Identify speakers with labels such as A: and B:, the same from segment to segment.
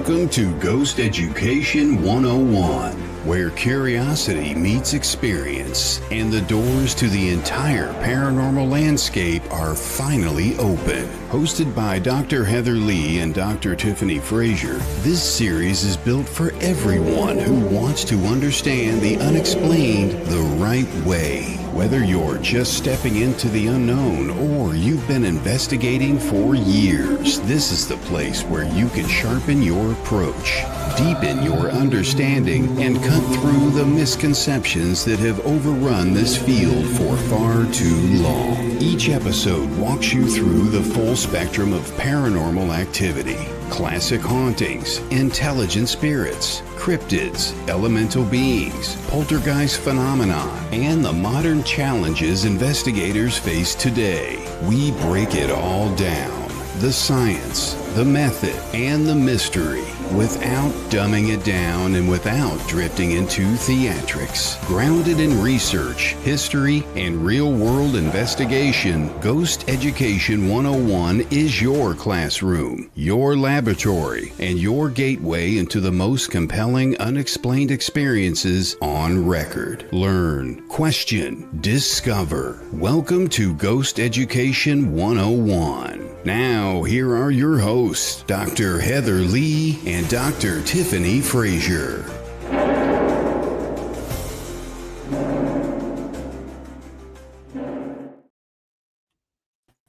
A: Welcome to Ghost Education 101, where curiosity meets experience and the doors to the entire paranormal landscape are finally open. Hosted by Dr. Heather Leigh and Dr. Tiffany Frazier, this series is built for everyone who wants to understand the unexplained the right way. Whether you're just stepping into the unknown or you've been investigating for years, this is the place where you can sharpen your approach, deepen your understanding, and cut through the misconceptions that have overrun this field for far too long. Each episode walks you through the full spectrum of paranormal activity. Classic hauntings, intelligent spirits, cryptids, elemental beings, poltergeist phenomenon, and the modern challenges investigators face today. We break it all down. The science, the method, and the mystery, without dumbing it down and without drifting into theatrics. Grounded in research, history, and real-world investigation, Ghost Education 101 is your classroom, your laboratory, and your gateway into the most compelling unexplained experiences on record. Learn, question, discover. Welcome to Ghost Education 101. Now, here are your hosts, Dr. Heather Leigh and Dr. Tiffany Frazier.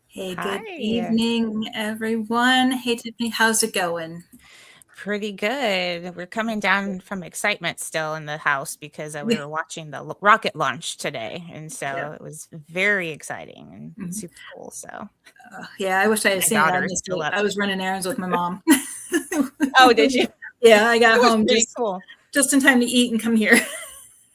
B: Hey, good evening, everyone. Hey, Tiffany, how's it going?
C: Pretty good. We're coming down from excitement still in the house because we were watching the rocket launch today. And so it was very exciting and super cool. So,
B: I wish I had seen that. I was running errands with my mom.
C: Oh, did you?
B: Yeah, I got home
C: just
B: in time to eat and come here.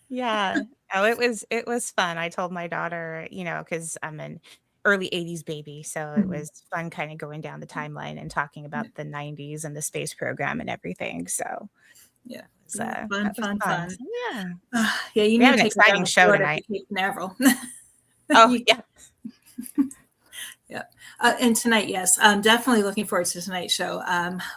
C: Yeah. Oh, it was fun. I told my daughter, because I'm an early 80s baby. So it was fun kind of going down the timeline and talking about the 90s and the space program and everything. So
B: yeah,
C: it was,
B: fun.
C: Yeah.
B: You
C: we have an exciting show tonight. Oh, yeah.
B: Yeah. And tonight, yes, I'm definitely looking forward to tonight's show.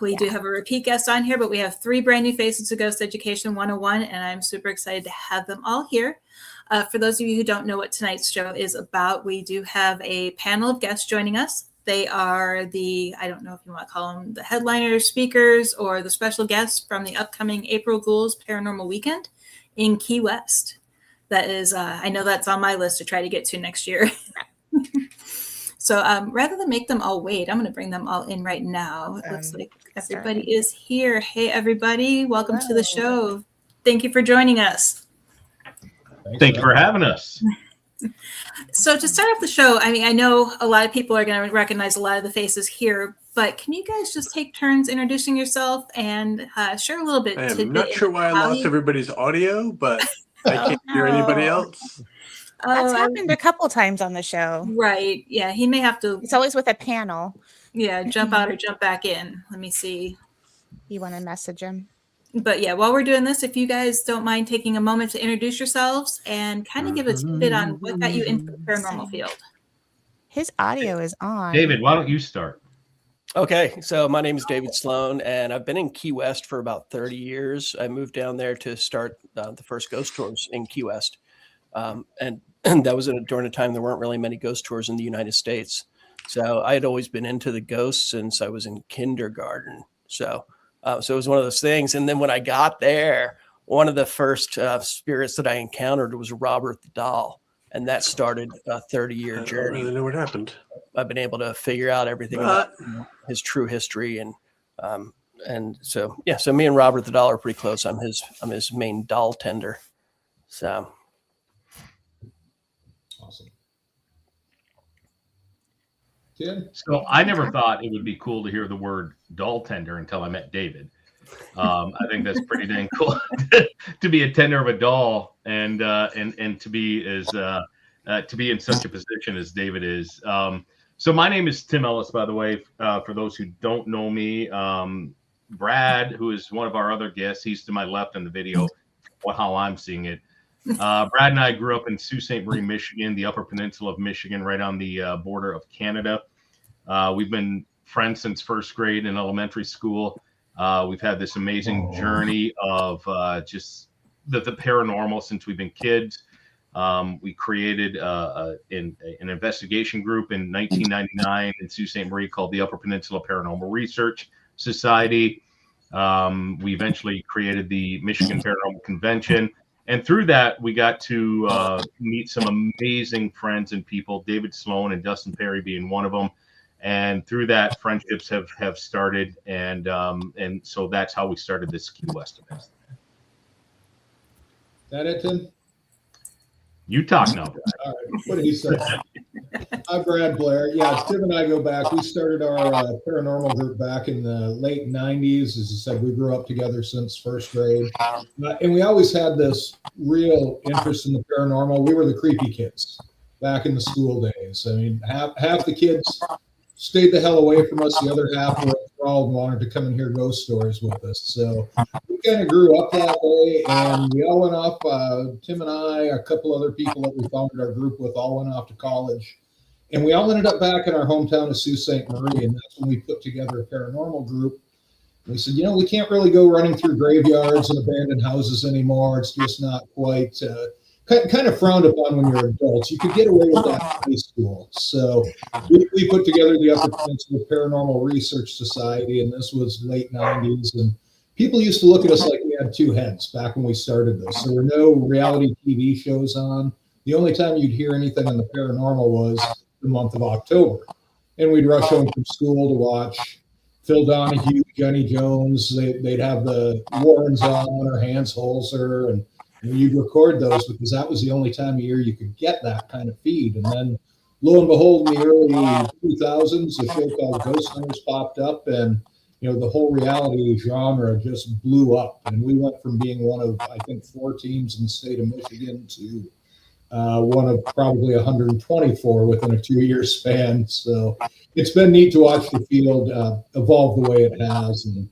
B: We do have a repeat guest on here, but we have 3 brand new faces to Ghost Education 101, and I'm super excited to have them all here. For those of you who don't know what tonight's show is about, we do have a panel of guests joining us. They are I don't know if you want to call them the headliners, speakers, or the special guests from the upcoming April Ghouls Paranormal Weekend in Key West. That is, I know that's on my list to try to get to next year. So rather than make them all wait, I'm going to bring them all in right now. It looks like everybody is here. Hey, everybody. Welcome to the show. Thank you for joining us.
D: Thank you for having us.
B: So to start off the show, I know a lot of people are going to recognize a lot of the faces here, but can you guys just take turns introducing yourself and share a little bit?
E: I'm not sure why I lost everybody's audio, but I can't hear anybody else.
C: That's happened a couple times on the show.
B: Right. Yeah, he may have to.
C: It's always with a panel.
B: Yeah, jump out or jump back in. Let me see.
C: You want to message him?
B: But yeah, while we're doing this, if you guys don't mind taking a moment to introduce yourselves and kind of give us a bit on what got you into the paranormal field.
C: His audio is on.
D: David, why don't you start?
F: Okay, so my name is David Sloan, and I've been in Key West for about 30 years. I moved down there to start the first ghost tours in Key West. And that was during a time there weren't really many ghost tours in the United States. So I had always been into the ghosts since I was in kindergarten. So it was one of those things. And then when I got there, one of the first spirits that I encountered was Robert the Doll. And that started a 30-year journey.
E: I don't really know what happened.
F: I've been able to figure out everything about his true history. And so me and Robert the Doll are pretty close. I'm his main doll tender. So.
D: Awesome. Tim? So I never thought it would be cool to hear the word doll tender until I met David. I think that's pretty dang cool to be a tender of a doll and to be in such a position as David is. So my name is Tim Ellis, by the way. For those who don't know me, Brad, who is one of our other guests, he's to my left in the video. How I'm seeing it. Brad and I grew up in Sault Ste. Marie, Michigan, the Upper Peninsula of Michigan, right on the border of Canada. We've been friends since first grade in elementary school. We've had this amazing journey of just the paranormal since we've been kids. We created an investigation group in 1999 in Sault Ste. Marie called the Upper Peninsula Paranormal Research Society. We eventually created the Michigan Paranormal Convention. And through that, we got to meet some amazing friends and people, David Sloan and Dustin Pari being one of them. And through that, friendships have started. And so that's how we started this Key West event. Is
G: that it, Tim?
D: You talk now, Brad.
G: All right. What did he say? Hi, Brad, Blair. Yeah, Tim and I go back. We started our paranormal group back in the late 90s. As you said, we grew up together since first grade. And we always had this real interest in the paranormal. We were the creepy kids back in the school days. I mean, half the kids stayed the hell away from us. The other half were enthralled and wanted to come and hear ghost stories with us. So we kind of grew up that way, and we all went off. Tim and I, a couple other people that we founded our group with, all went off to college. And we all ended up back in our hometown of Sault Ste. Marie, and that's when we put together a paranormal group. And we said, we can't really go running through graveyards and abandoned houses anymore. It's just not quite kind of frowned upon when you're adults. You could get away with that in high school. So we put together the Upper Peninsula Paranormal Research Society, and this was late 90s. And people used to look at us like we had two heads back when we started this. There were no reality TV shows on. The only time you'd hear anything on the paranormal was the month of October. And we'd rush home from school to watch Phil Donahue, Jenny Jones. They'd have the Warrens on or Hans Holzer, and you'd record those because that was the only time of year you could get that kind of feed. And then lo and behold, in the early 2000s, a show called Ghost Hunters popped up, and the whole reality genre just blew up. And we went from being one of, I think, 4 teams in the state of Michigan to one of probably 124 within a 2-year span. So it's been neat to watch the field evolve the way it has. And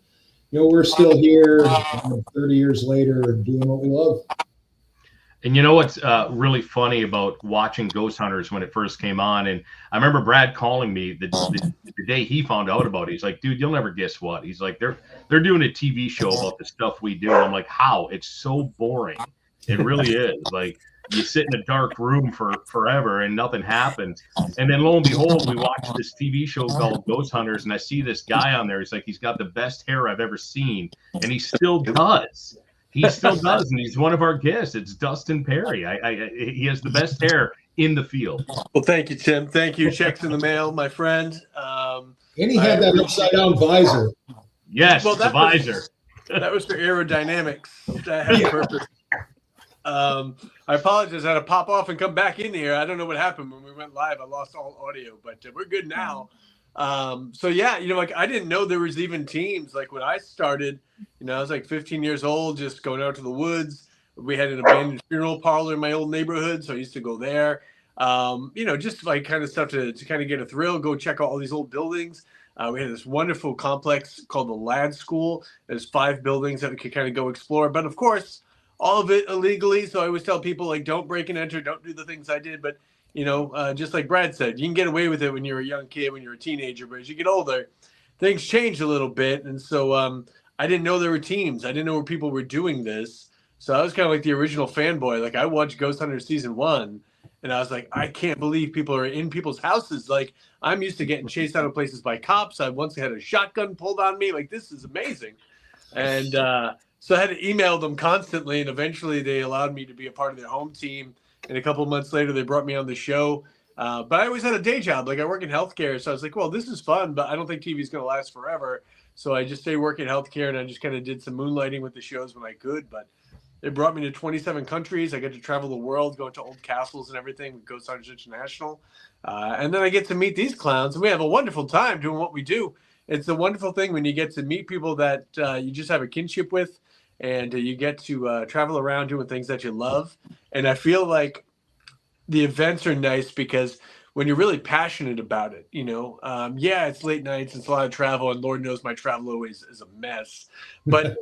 G: we're still here 30 years later doing what we love.
D: And you know what's really funny about watching Ghost Hunters when it first came on? And I remember Brad calling me the day he found out about it. He's like, dude, you'll never guess what. He's like, they're doing a TV show about the stuff we do. I'm like, how? It's so boring. It really is. Like, you sit in a dark room for forever and nothing happens. And then lo and behold, we watch this TV show called Ghost Hunters, and I see this guy on there. He's like, he's got the best hair I've ever seen. And he still does. He still does. And he's one of our guests. It's Dustin Pari. He has the best hair in the field.
E: Well, thank you, Tim. Thank you. Checks in the mail, my friend.
G: And he had that upside down visor.
D: Yes, well, the visor.
E: That was for aerodynamics. That had a purpose. I apologize. I had to pop off and come back in here. I don't know what happened when we went live. I lost all audio, but we're good now. So yeah, like I didn't know there was even teams. Like when I started, I was like 15 years old, just going out to the woods. We had an abandoned funeral parlor in my old neighborhood, so I used to go there. Just like kind of stuff to kind of get a thrill, go check out all these old buildings. We had this wonderful complex called the Lad School. There's 5 buildings that we could kind of go explore, but of course, all of it illegally. So I always tell people, like, don't break and enter, don't do the things I did. But, just like Brad said, you can get away with it when you're a young kid, when you're a teenager. But as you get older, things change a little bit. And so I didn't know there were teams. I didn't know where people were doing this. So I was kind of like the original fanboy. Like, I watched Ghost Hunters season 1, and I was like, I can't believe people are in people's houses. Like, I'm used to getting chased out of places by cops. I once had a shotgun pulled on me. Like, this is amazing. And so I had to email them constantly, and eventually they allowed me to be a part of their home team. And a couple of months later, they brought me on the show. But I always had a day job. Like, I work in healthcare. So I was like, well, this is fun, but I don't think TV is going to last forever. So I just stayed working in healthcare, and I just kind of did some moonlighting with the shows when I could. But they brought me to 27 countries. I get to travel the world, go to old castles and everything with Ghost Hunters International. And then I get to meet these clowns, and we have a wonderful time doing what we do. It's a wonderful thing when you get to meet people that you just have a kinship with. And you get to travel around doing things that you love. And I feel like the events are nice because when you're really passionate about it, it's late nights, it's a lot of travel, and Lord knows my travel always is a mess. But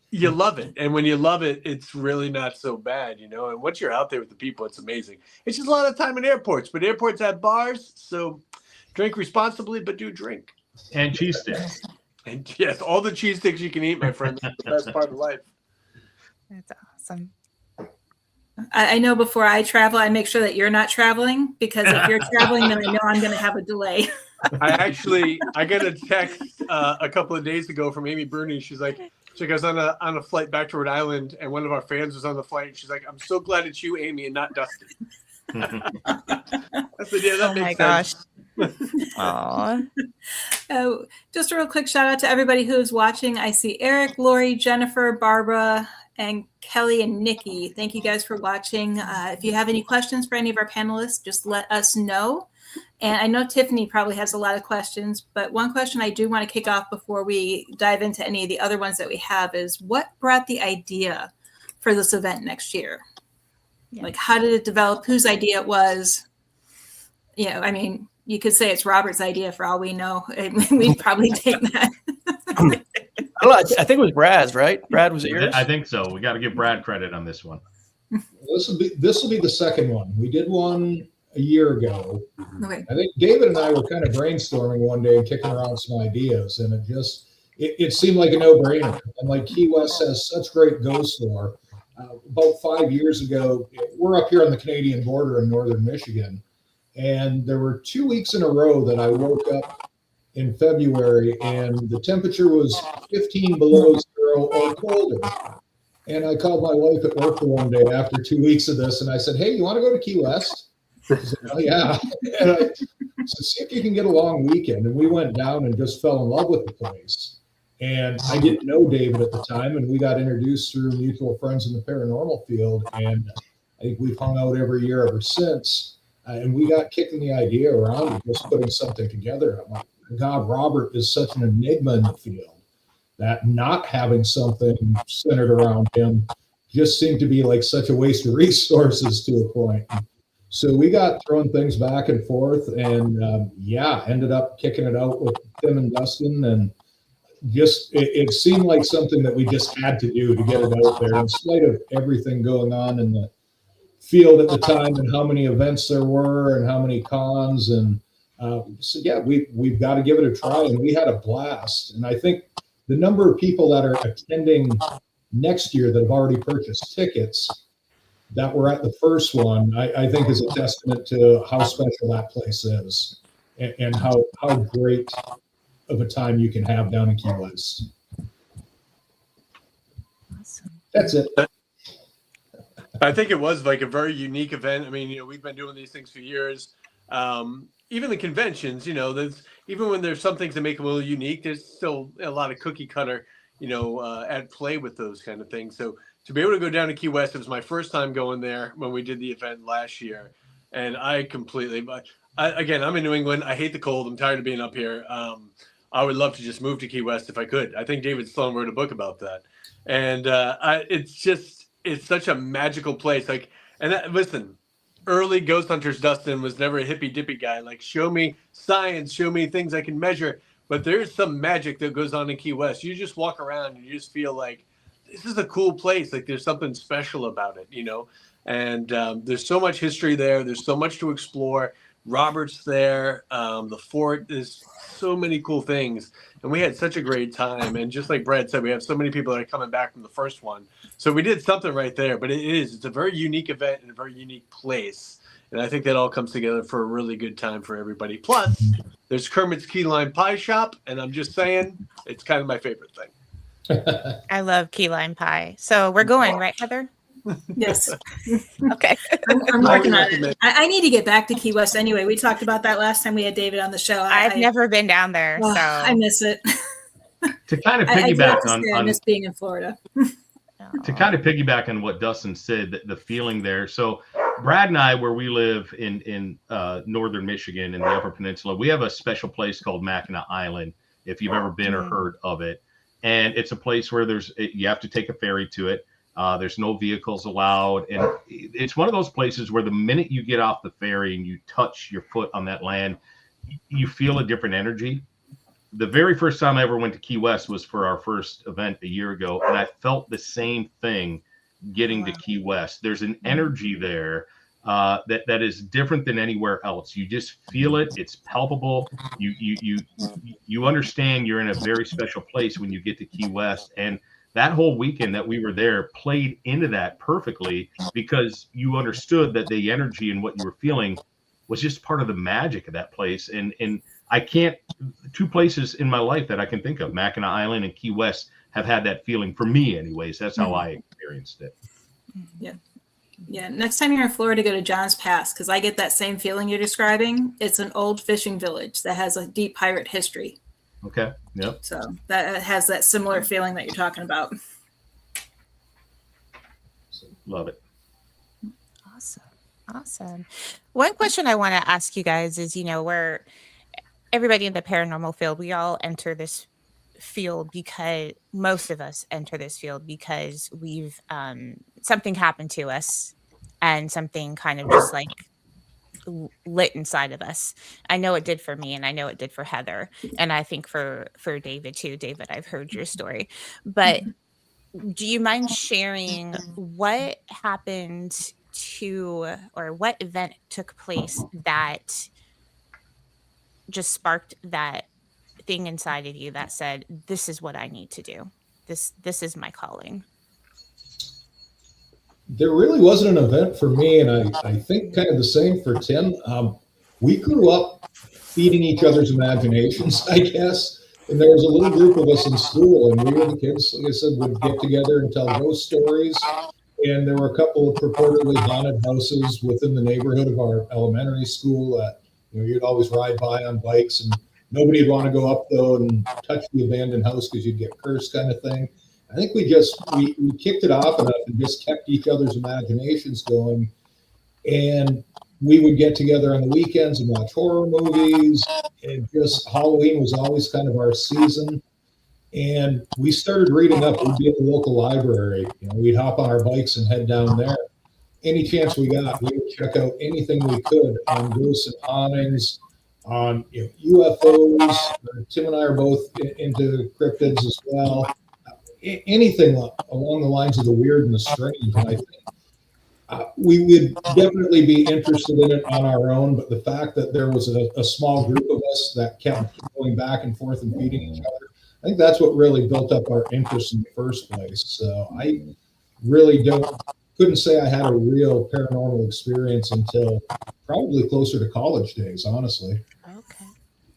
E: you love it. And when you love it, it's really not so bad, And once you're out there with the people, it's amazing. It's just a lot of time in airports, but airports have bars. So drink responsibly, but do drink.
D: And cheese sticks.
E: And yes, all the cheese sticks you can eat, my friend. That's the best part of life.
C: That's awesome.
B: I know before I travel, I make sure that you're not traveling, because if you're traveling, then I know I'm going to have a delay.
E: I got a text a couple of days ago from Amy Bruni. She's like, she goes on a flight back to Rhode Island, and one of our fans was on the flight. And she's like, I'm so glad it's you, Amy, and not Dustin. I said, yeah, that makes sense.
C: Aw.
B: Just a real quick shout out to everybody who's watching. I see Eric, Lori, Jennifer, Barbara, and Kelly and Nikki. Thank you guys for watching. If you have any questions for any of our panelists, just let us know. And I know Tiffany probably has a lot of questions, but one question I do want to kick off before we dive into any of the other ones that we have is, what brought the idea for this event next year? Yeah. Like, how did it develop? Whose idea it was? You know, I mean, you could say it's Robert's idea for all we know. We'd probably take that.
F: I think it was Brad's, right? Brad, was it yours?
D: I think so. We got to give Brad credit on this one.
G: This will be the second one. We did one a year ago.
B: Okay.
G: I think David and I were kind of brainstorming one day and kicking around some ideas, and it seemed like a no-brainer. And like Key West has such great ghost lore. About 5 years ago, we're up here on the Canadian border in northern Michigan, and there were 2 weeks in a row that I woke up in February and the temperature was 15 below zero or colder. And I called my wife at work the one day after 2 weeks of this, and I said, hey, you want to go to Key West? She said, oh, yeah. And I said, see if you can get a long weekend. And we went down and just fell in love with the place. And I didn't know David at the time, and we got introduced through mutual friends in the paranormal field. And I think we've hung out every year ever since. And we got kicking the idea around and just putting something together. I'm like, God, Robert is such an enigma in the field that not having something centered around him just seemed to be like such a waste of resources to a point. So we got throwing things back and forth, and ended up kicking it out with Tim and Dustin, and just it seemed like something that we just had to do to get it out there, in spite of everything going on in the field at the time and how many events there were and how many cons. And we've got to give it a try, and we had a blast. And I think the number of people that are attending next year that have already purchased tickets that were at the first one, I think is a testament to how special that place is, and how great of a time you can have down in Key West.
C: Awesome.
G: That's it.
E: I think it was like a very unique event. I mean, we've been doing these things for years. Even the conventions, there's, even when there's some things that make them a little unique, there's still a lot of cookie cutter, at play with those kind of things. So to be able to go down to Key West, it was my first time going there when we did the event last year. And again, I'm in New England. I hate the cold. I'm tired of being up here. I would love to just move to Key West if I could. I think David Sloan wrote a book about that. And it's such a magical place. Listen, early ghost hunters, Dustin was never a hippy dippy guy. Like, show me science, show me things I can measure. But there's some magic that goes on in Key West. You just walk around and you just feel like this is a cool place. Like, there's something special about it, And there's so much history there. There's so much to explore. Robert's there. The fort, there's so many cool things. And we had such a great time. And just like Brad said, we have so many people that are coming back from the first one. So we did something right there. But it's a very unique event and a very unique place. And I think that all comes together for a really good time for everybody. Plus, there's Kermit's Key Lime Pie Shop. And I'm just saying, it's kind of my favorite thing.
C: I love key lime pie. So we're going, right, Heather?
B: Yes.
C: Okay.
B: I'm working on it. I need to get back to Key West anyway. We talked about that last time we had David on the show.
C: I've never been down there, so
B: I miss it.
D: To kind of piggyback
B: I miss being in Florida.
D: To kind of piggyback on what Dustin said, the feeling there. So Brad and I, where we live in northern Michigan in the Upper Peninsula, we have a special place called Mackinac Island, if you've ever been or heard of it. And it's a place where you have to take a ferry to it. There's no vehicles allowed. And it's one of those places where the minute you get off the ferry and you touch your foot on that land, you feel a different energy. The very first time I ever went to Key West was for our first event a year ago. And I felt the same thing getting to Key West. There's an energy there that is different than anywhere else. You just feel it. It's palpable. You understand you're in a very special place when you get to Key West. And that whole weekend that we were there played into that perfectly, because you understood that the energy and what you were feeling was just part of the magic of that place. And I can't, two places in my life that I can think of, Mackinac Island and Key West, have had that feeling for me anyways. That's how I experienced it.
B: Yeah. Yeah. Next time you're in Florida, go to John's Pass, because I get that same feeling you're describing. It's an old fishing village that has a deep pirate history.
D: Okay. Yep.
B: So that has that similar feeling that you're talking about.
D: Love it.
C: Awesome. One question I want to ask you guys is, we're everybody in the paranormal field, we all enter this field because most of us enter this field because we've something happened to us and something kind of just like lit inside of us. I know it did for me, and I know it did for Heather, and I think for David too. David, I've heard your story, but do you mind sharing what happened to, or what event took place that just sparked that thing inside of you that said, this is what I need to do. This is my calling?
G: There really wasn't an event for me, and I think kind of the same for Tim. We grew up feeding each other's imaginations, I guess. And there was a little group of us in school, and we were the kids, like I said, would get together and tell ghost stories. And there were a couple of purportedly haunted houses within the neighborhood of our elementary school that you'd always ride by on bikes, and nobody would want to go up though and touch the abandoned house because you'd get cursed, kind of thing. I think we kicked it off enough and just kept each other's imaginations going. And we would get together on the weekends and watch horror movies, and just Halloween was always kind of our season. And we started reading up. We'd be at the local library. We'd hop on our bikes and head down there. Any chance we got, we would check out anything we could on ghosts and hauntings, on UFOs. Tim and I are both into cryptids as well. Anything along the lines of the weird and the strange. And I think we would definitely be interested in it on our own, but the fact that there was a small group of us that kept going back and forth and feeding each other, I think that's what really built up our interest in the first place. So I really couldn't say I had a real paranormal experience until probably closer to college days, honestly.
C: Okay.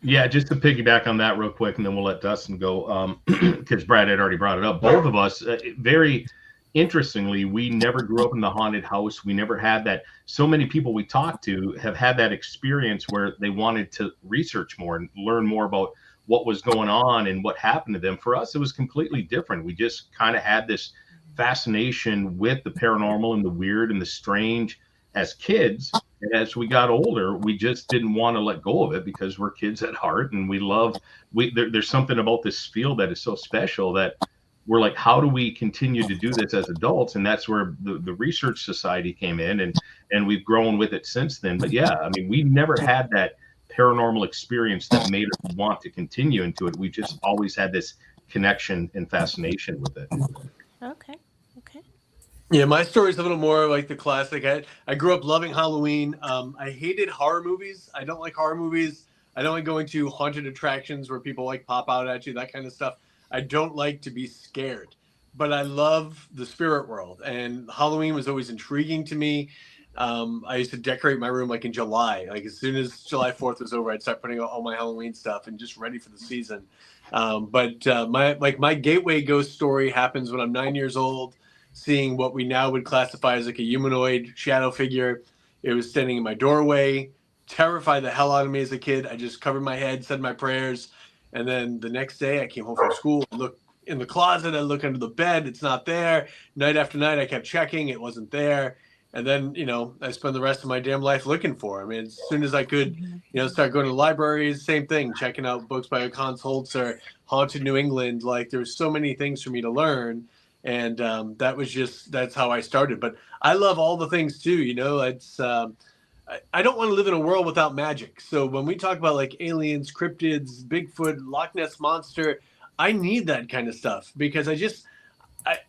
D: Yeah, just to piggyback on that real quick, and then we'll let Dustin go, because Brad had already brought it up. Both of us, very interestingly, we never grew up in the haunted house. We never had that. So many people we talked to have had that experience where they wanted to research more and learn more about what was going on and what happened to them. For us, it was completely different. We just kind of had this fascination with the paranormal and the weird and the strange as kids. And as we got older, we just didn't want to let go of it because we're kids at heart, and there's something about this field that is so special that we're like, how do we continue to do this as adults? And that's where the Research Society came in, and we've grown with it since then. But yeah, I mean, we never had that paranormal experience that made us want to continue into it. We just always had this connection and fascination with it.
C: Okay.
E: Yeah, my story's a little more like the classic. I grew up loving Halloween. I hated horror movies. I don't like horror movies. I don't like going to haunted attractions where people like pop out at you, that kind of stuff. I don't like to be scared, but I love the spirit world, and Halloween was always intriguing to me. I used to decorate my room like in July. Like as soon as July 4th was over, I'd start putting out all my Halloween stuff and just ready for the season. But my gateway ghost story happens when I'm 9 years old, seeing what we now would classify as like a humanoid shadow figure. It was standing in my doorway, terrified the hell out of me as a kid. I just covered my head, said my prayers. And then the next day I came home from school, looked in the closet, I look under the bed, it's not there. Night after night, I kept checking, it wasn't there. And then, I spent the rest of my damn life looking for him. As soon as I could, start going to libraries, same thing, checking out books by Hans Holzer, Haunted New England. Like there was so many things for me to learn. And that's how I started. But I love all the things too, I don't want to live in a world without magic. So when we talk about like aliens, cryptids, Bigfoot, Loch Ness Monster, I need that kind of stuff because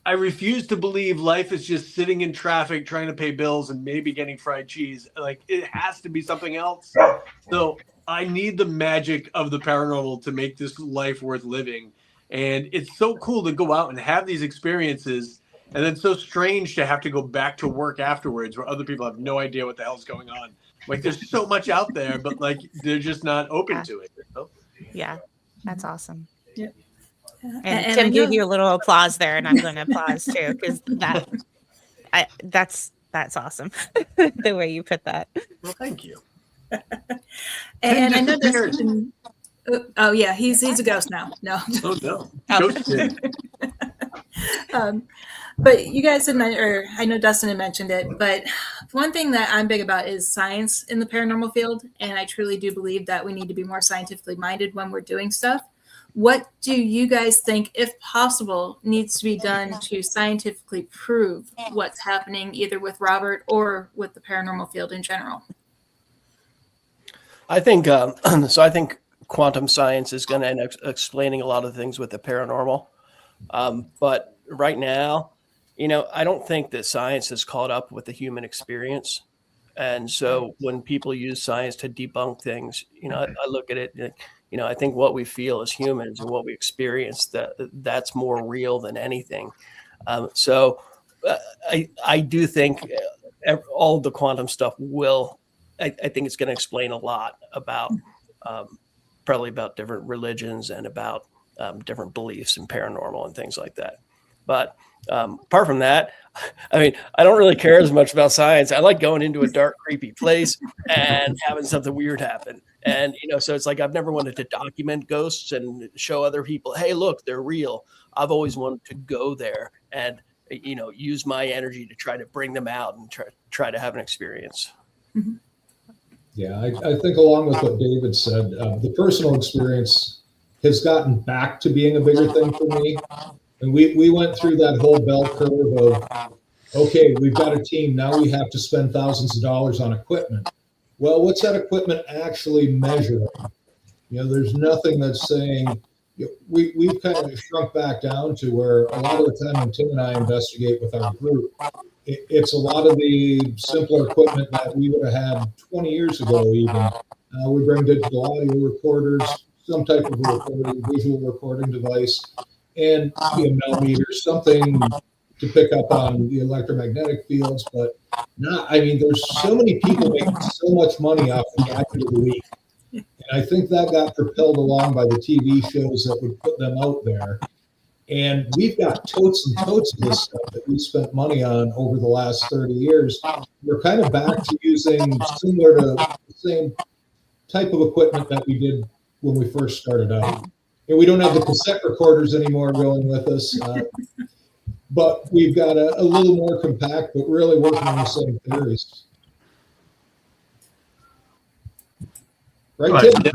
E: I refuse to believe life is just sitting in traffic, trying to pay bills and maybe getting fried cheese. Like, it has to be something else. So I need the magic of the paranormal to make this life worth living. And it's so cool to go out and have these experiences, and then so strange to have to go back to work afterwards where other people have no idea what the hell's going on. Like, there's so much out there, but like, they're just not open to it. You know?
C: Yeah, that's awesome.
B: Yep.
C: And Tim gave you a little applause there, and I'm going to applause too, because that's awesome. The way you put that.
E: Well, thank you.
B: And I know Dustin. Oh yeah, he's a ghost now. No.
E: Oh no.
C: Oh.
E: Ghosted.
B: But you guys had mentioned, or I know Dustin had mentioned it, but one thing that I'm big about is science in the paranormal field, and I truly do believe that we need to be more scientifically minded when we're doing stuff. What do you guys think, if possible, needs to be done to scientifically prove what's happening either with Robert or with the paranormal field in general?
F: I think I think quantum science is going to end up explaining a lot of things with the paranormal. But right now, I don't think that science has caught up with the human experience. And so when people use science to debunk things, I look at it, I think what we feel as humans and what we experience, that's more real than anything. So I do think all the quantum stuff I think it's going to explain a lot about probably about different religions and about different beliefs in paranormal and things like that. But apart from that, I mean, I don't really care as much about science. I like going into a dark, creepy place and having something weird happen. And, so it's like I've never wanted to document ghosts and show other people, hey, look, they're real. I've always wanted to go there and, use my energy to try to bring them out and try to have an experience.
B: Mm-hmm.
G: Yeah, I think along with what David said, the personal experience has gotten back to being a bigger thing for me. And we went through that whole bell curve of, okay, we've got a team. Now we have to spend thousands of dollars on equipment. Well, what's that equipment actually measuring? There's nothing that's saying, we've kind of shrunk back down to where a lot of the time when Tim and I investigate with our group, it's a lot of the simpler equipment that we would have had 20 years ago even. We bring digital audio recorders, some type of visual recording device, and EML meters, something to pick up on the electromagnetic fields. But there's so many people making so much money off the gadget of the week. And I think that got propelled along by the TV shows that would put them out there. And we've got totes and totes of this stuff that we spent money on over the last 30 years. We're kind of back to using similar to the same type of equipment that we did when we first started out. And we don't have the cassette recorders anymore going with us, but we've got a little more compact, but really working on the same theories. Right, Tim?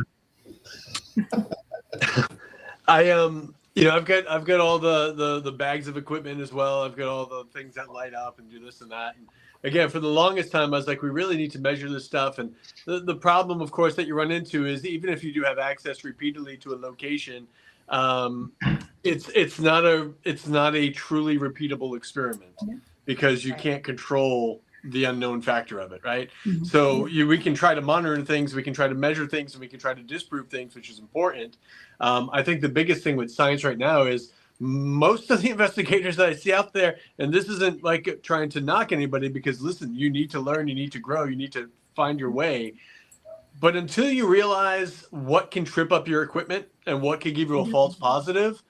E: I've got all the bags of equipment as well. I've got all the things that light up and do this and that. And again, for the longest time, I was like, we really need to measure this stuff. And the problem, of course, that you run into is even if you do have access repeatedly to a location, it's not a truly repeatable experiment because you can't control the unknown factor of it, right? Mm-hmm. So we can try to monitor things, we can try to measure things, and we can try to disprove things, which is important. I think the biggest thing with science right now is most of the investigators that I see out there, and this isn't like trying to knock anybody, because listen, you need to learn, you need to grow, you need to find your way. But until you realize what can trip up your equipment and what can give you a false positive,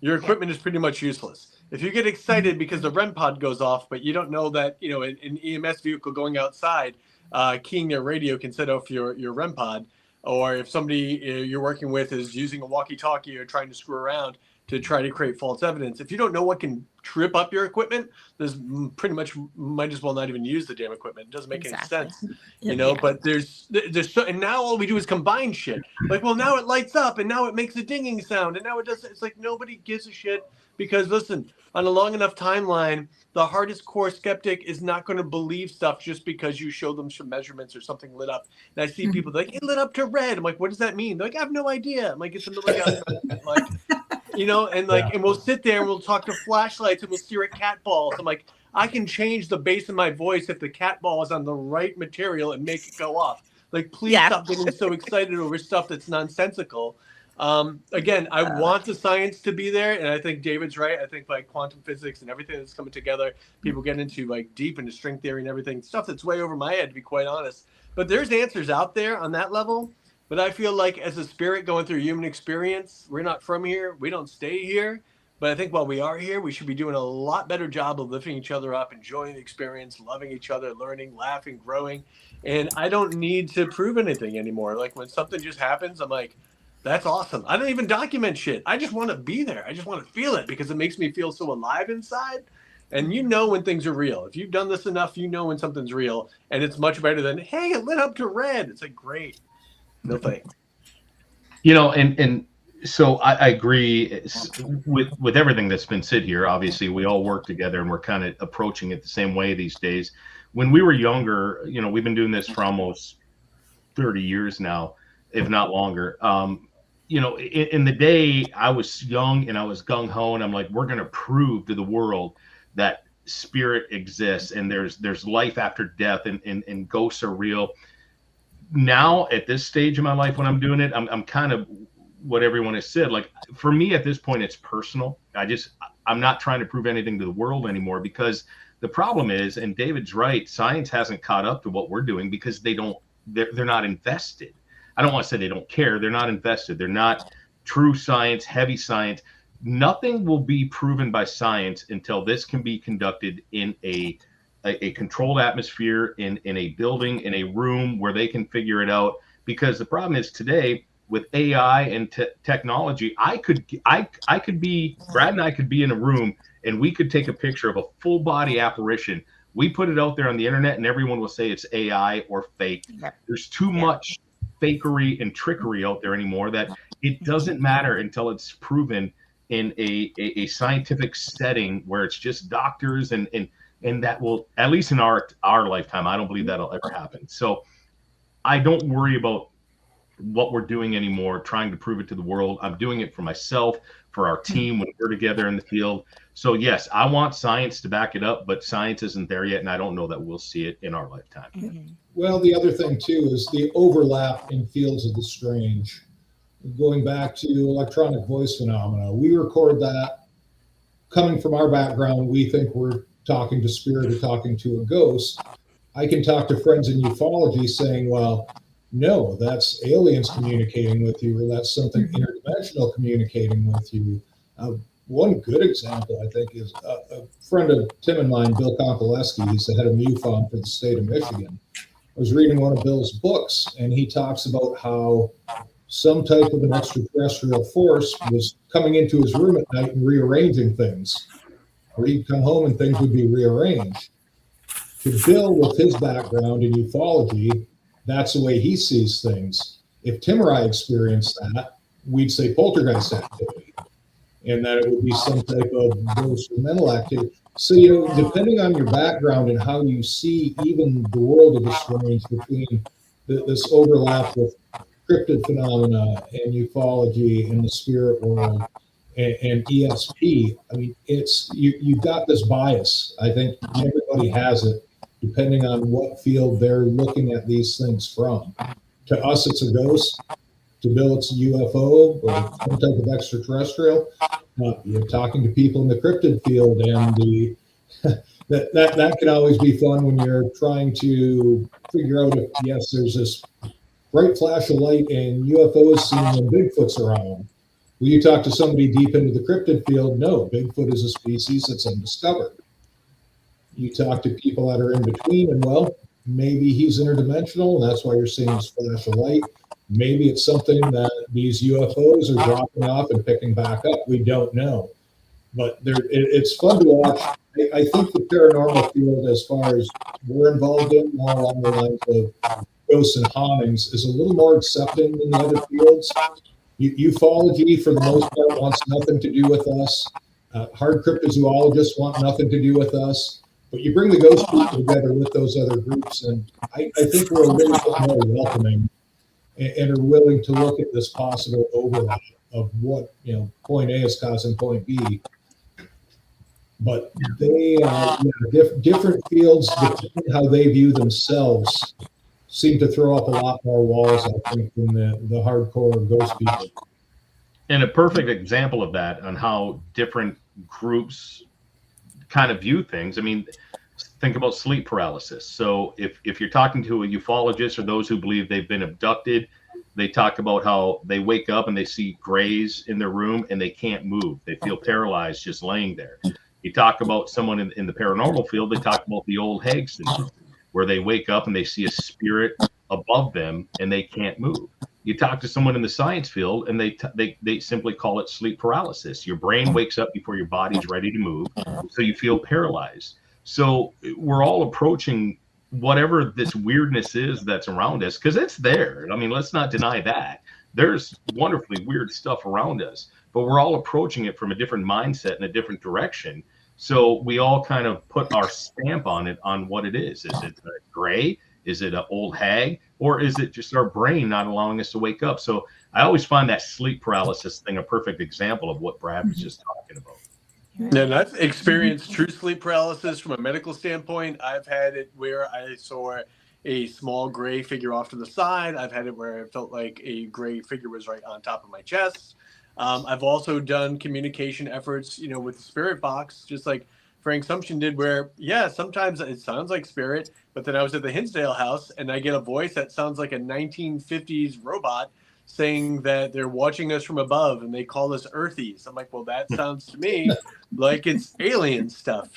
E: your equipment is pretty much useless. If you get excited because the REM pod goes off, but you don't know that, an EMS vehicle going outside, keying their radio can set off your REM pod, or if somebody you're working with is using a walkie-talkie or trying to screw around to try to create false evidence. If you don't know what can trip up your equipment, there's pretty much might as well not even use the damn equipment. It doesn't make any sense, but there's so, and now all we do is combine shit. Like, well, now it lights up and now it makes a dinging sound and now it does. It's like nobody gives a shit because listen, on a long enough timeline, the hardest core skeptic is not going to believe stuff just because you show them some measurements or something lit up. And I see people like, it lit up to red. I'm like, what does that mean? They're like, I have no idea. I'm like, it's a million. Like, you know, and like, and we'll sit there and we'll talk to flashlights and we'll stare at cat balls. I'm like, I can change the bass of my voice if the cat ball is on the right material and make it go off. Like, please stop getting so excited over stuff that's nonsensical. Again, I want the science to be there, and I think David's right. I think like quantum physics and everything that's coming together, people get into like deep into string theory and everything, stuff that's way over my head, to be quite honest. But there's answers out there on that level. But I feel like as a spirit going through human experience, we're not from here. We don't stay here. But I think while we are here, we should be doing a lot better job of lifting each other up, enjoying the experience, loving each other, learning, laughing, growing. And I don't need to prove anything anymore. Like when something just happens, I'm like, that's awesome. I don't even document shit. I just want to be there. I just want to feel it because it makes me feel so alive inside. And you know when things are real. If you've done this enough, you know when something's real. And it's much better than, hey, it lit up to red. It's like, great. No thanks.
D: You know, and so I agree with everything that's been said here. Obviously, we all work together and we're kind of approaching it the same way these days. When we were younger, you know, we've been doing this for almost 30 years now, if not longer. You know, in the day, I was young and I was gung-ho and I'm like, we're going to prove to the world that spirit exists and there's life after death and ghosts are real. Now, at this stage of my life when I'm doing it, I'm kind of what everyone has said. Like, for me at this point, it's personal. I'm not trying to prove anything to the world anymore because the problem is, and David's right, science hasn't caught up to what we're doing because they're not invested. I don't want to say they don't care. They're not invested. They're not true science, heavy science. Nothing will be proven by science until this can be conducted in a controlled atmosphere, in a building, in a room where they can figure it out. Because the problem is today with AI and technology, Brad and I could be in a room and we could take a picture of a full body apparition. We put it out there on the internet and everyone will say it's AI or fake. There's too much fakery and trickery out there anymore that it doesn't matter until it's proven in a scientific setting where it's just doctors and that will, at least in our lifetime, I don't believe that'll ever happen. So I don't worry about what we're doing anymore, trying to prove it to the world. I'm doing it for myself, for our team when we're together in the field. So yes, I want science to back it up, but science isn't there yet, and I don't know that we'll see it in our lifetime.
C: Mm-hmm.
G: Well, the other thing too is the overlap in fields of the strange. Going back to electronic voice phenomena, we record that. Coming from our background, we think we're talking to spirit or talking to a ghost. I can talk to friends in ufology saying, well, no, that's aliens communicating with you, or that's something interdimensional communicating with you. One good example, I think, is a friend of Tim and mine, Bill Konkoleski. He's the head of MUFON for the state of Michigan. I was reading one of Bill's books, and he talks about how some type of an extraterrestrial force was coming into his room at night and rearranging things. Or he'd come home and things would be rearranged. To Bill, with his background in ufology, that's the way he sees things. If Tim or I experienced that, we'd say poltergeist activity, and that it would be some type of ghost or mental activity. So, you know, depending on your background and how you see even the world of the strange between this overlap with cryptid phenomena and ufology and the spirit world and ESP, I mean, it's you've got this bias. I think everybody has it, depending on what field they're looking at these things from. To us, it's a ghost. To Bill, it's a UFO or some type of extraterrestrial. You're talking to people in the cryptid field, and that can always be fun when you're trying to figure out if, yes, there's this bright flash of light and UFOs seen when Bigfoot's around. Will you talk to somebody deep into the cryptid field? No, Bigfoot is a species that's undiscovered. You talk to people that are in between, and well, maybe he's interdimensional, and that's why you're seeing this flash of light. Maybe it's something that these UFOs are dropping off and picking back up. We don't know. But it's fun to watch. I think the paranormal field, as far as we're involved in, more along the lines of ghosts and hauntings, is a little more accepting than the other fields. Ufology, for the most part, wants nothing to do with us. Hard cryptozoologists want nothing to do with us. But you bring the ghost people together with those other groups, and I think we're a little bit more welcoming and are willing to look at this possible overlap. what, point A is causing point B. But they, different fields, depending how they view themselves, seem to throw up a lot more walls, I think, than the hardcore ghost people.
D: And a perfect example of that on how different groups kind of view things. I mean, think about sleep paralysis. So if you're talking to a ufologist or those who believe they've been abducted, they talk about how they wake up and they see grays in their room and they can't move. They feel paralyzed just laying there. You talk about someone in the paranormal field, they talk about the old hag syndrome, where they wake up and they see a spirit above them and they can't move. You talk to someone in the science field and they simply call it sleep paralysis. Your brain wakes up before your body's ready to move, so you feel paralyzed. So we're all approaching whatever this weirdness is that's around us, because it's there. I mean, let's not deny that. There's wonderfully weird stuff around us, but we're all approaching it from a different mindset and a different direction. So we all kind of put our stamp on it, on what it is. Is it gray? Is it an old hag? Or is it just our brain not allowing us to wake up? So I always find that sleep paralysis thing a perfect example of what Brad was just talking about.
E: And I've experienced true sleep paralysis from a medical standpoint. I've had it where I saw a small gray figure off to the side. I've had it where I felt like a gray figure was right on top of my chest. I've also done communication efforts, with the spirit box, just like Frank Sumption did, where, sometimes it sounds like spirit, but then I was at the Hinsdale house and I get a voice that sounds like a 1950s robot saying that they're watching us from above and they call us earthies. I'm like, well, that sounds to me like it's alien stuff,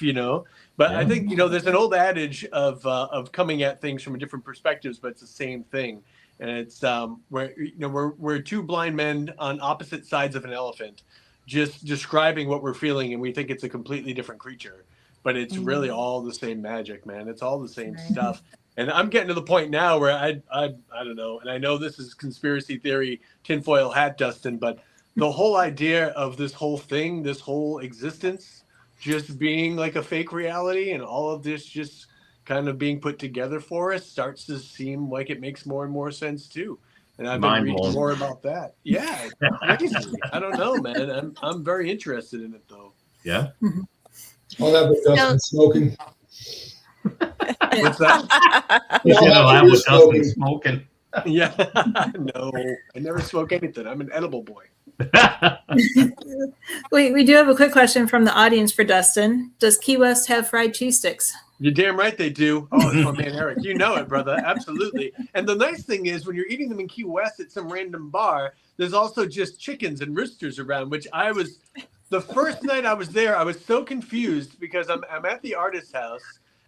E: But I think, there's an old adage of coming at things from different perspectives, but it's the same thing. And it's we're two blind men on opposite sides of an elephant, just describing what we're feeling, and we think it's a completely different creature, but it's really all the same magic, man. It's all the same stuff. And I'm getting to the point now where I don't know, and I know this is conspiracy theory, tinfoil hat, Dustin, but the whole idea of this whole thing, this whole existence, just being like a fake reality, and all of this just kind of being put together for us, starts to seem like it makes more and more sense too. And I've been reading more about that. Yeah, crazy. I don't know, man. I'm very interested in it though.
D: Yeah.
G: I'll have with Dustin smoking.
E: What's that?
D: He's in a lab with Dustin smoking.
E: Yeah. No, I never smoke anything. I'm an edible boy.
B: We do have a quick question from the audience for Dustin. Does Key West have fried cheese sticks?
E: You're damn right they do. Oh, that's my man Eric. You know it, brother. Absolutely. And the nice thing is, when you're eating them in Key West at some random bar, there's also just chickens and roosters around, which the first night I was there, I was so confused because I'm at the artist's house,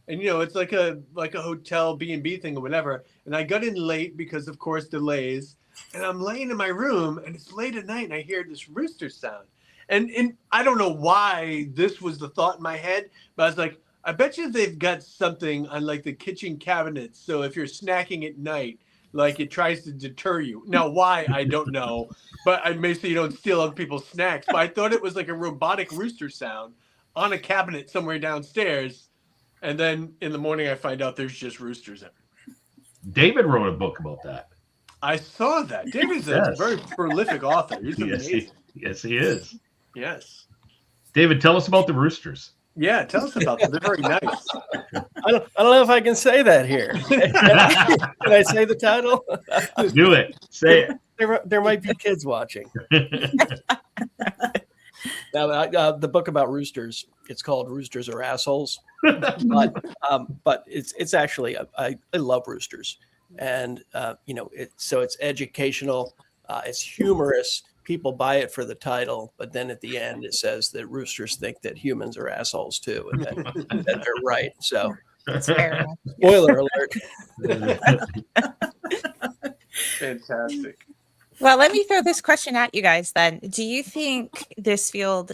E: and it's like a hotel B&B thing or whatever. And I got in late because, of course, delays. And I'm laying in my room, and it's late at night, and I hear this rooster sound. And I don't know why this was the thought in my head, but I was like, I bet you they've got something on like the kitchen cabinets. So if you're snacking at night, like it tries to deter you. Now, why, I don't know, but I may say you don't steal other people's snacks. But I thought it was like a robotic rooster sound on a cabinet somewhere downstairs. And then in the morning, I find out there's just roosters everywhere.
D: David wrote a book about that.
E: I saw that. David's a very prolific author. He's amazing.
D: Yes, he is.
E: Yes.
D: David, tell us about the roosters.
E: Yeah, tell us about them. They're very nice.
F: I don't know if I can say that here. Can I say the title?
D: Do it. Say it.
F: There might be kids watching. Now, the book about roosters, it's called Roosters Are Assholes. But it's actually, I love roosters. And, it's educational. It's humorous. People buy it for the title, but then at the end it says that roosters think that humans are assholes too, and that they're right. So, spoiler alert.
E: Fantastic.
C: Well, let me throw this question at you guys then. Do you think this field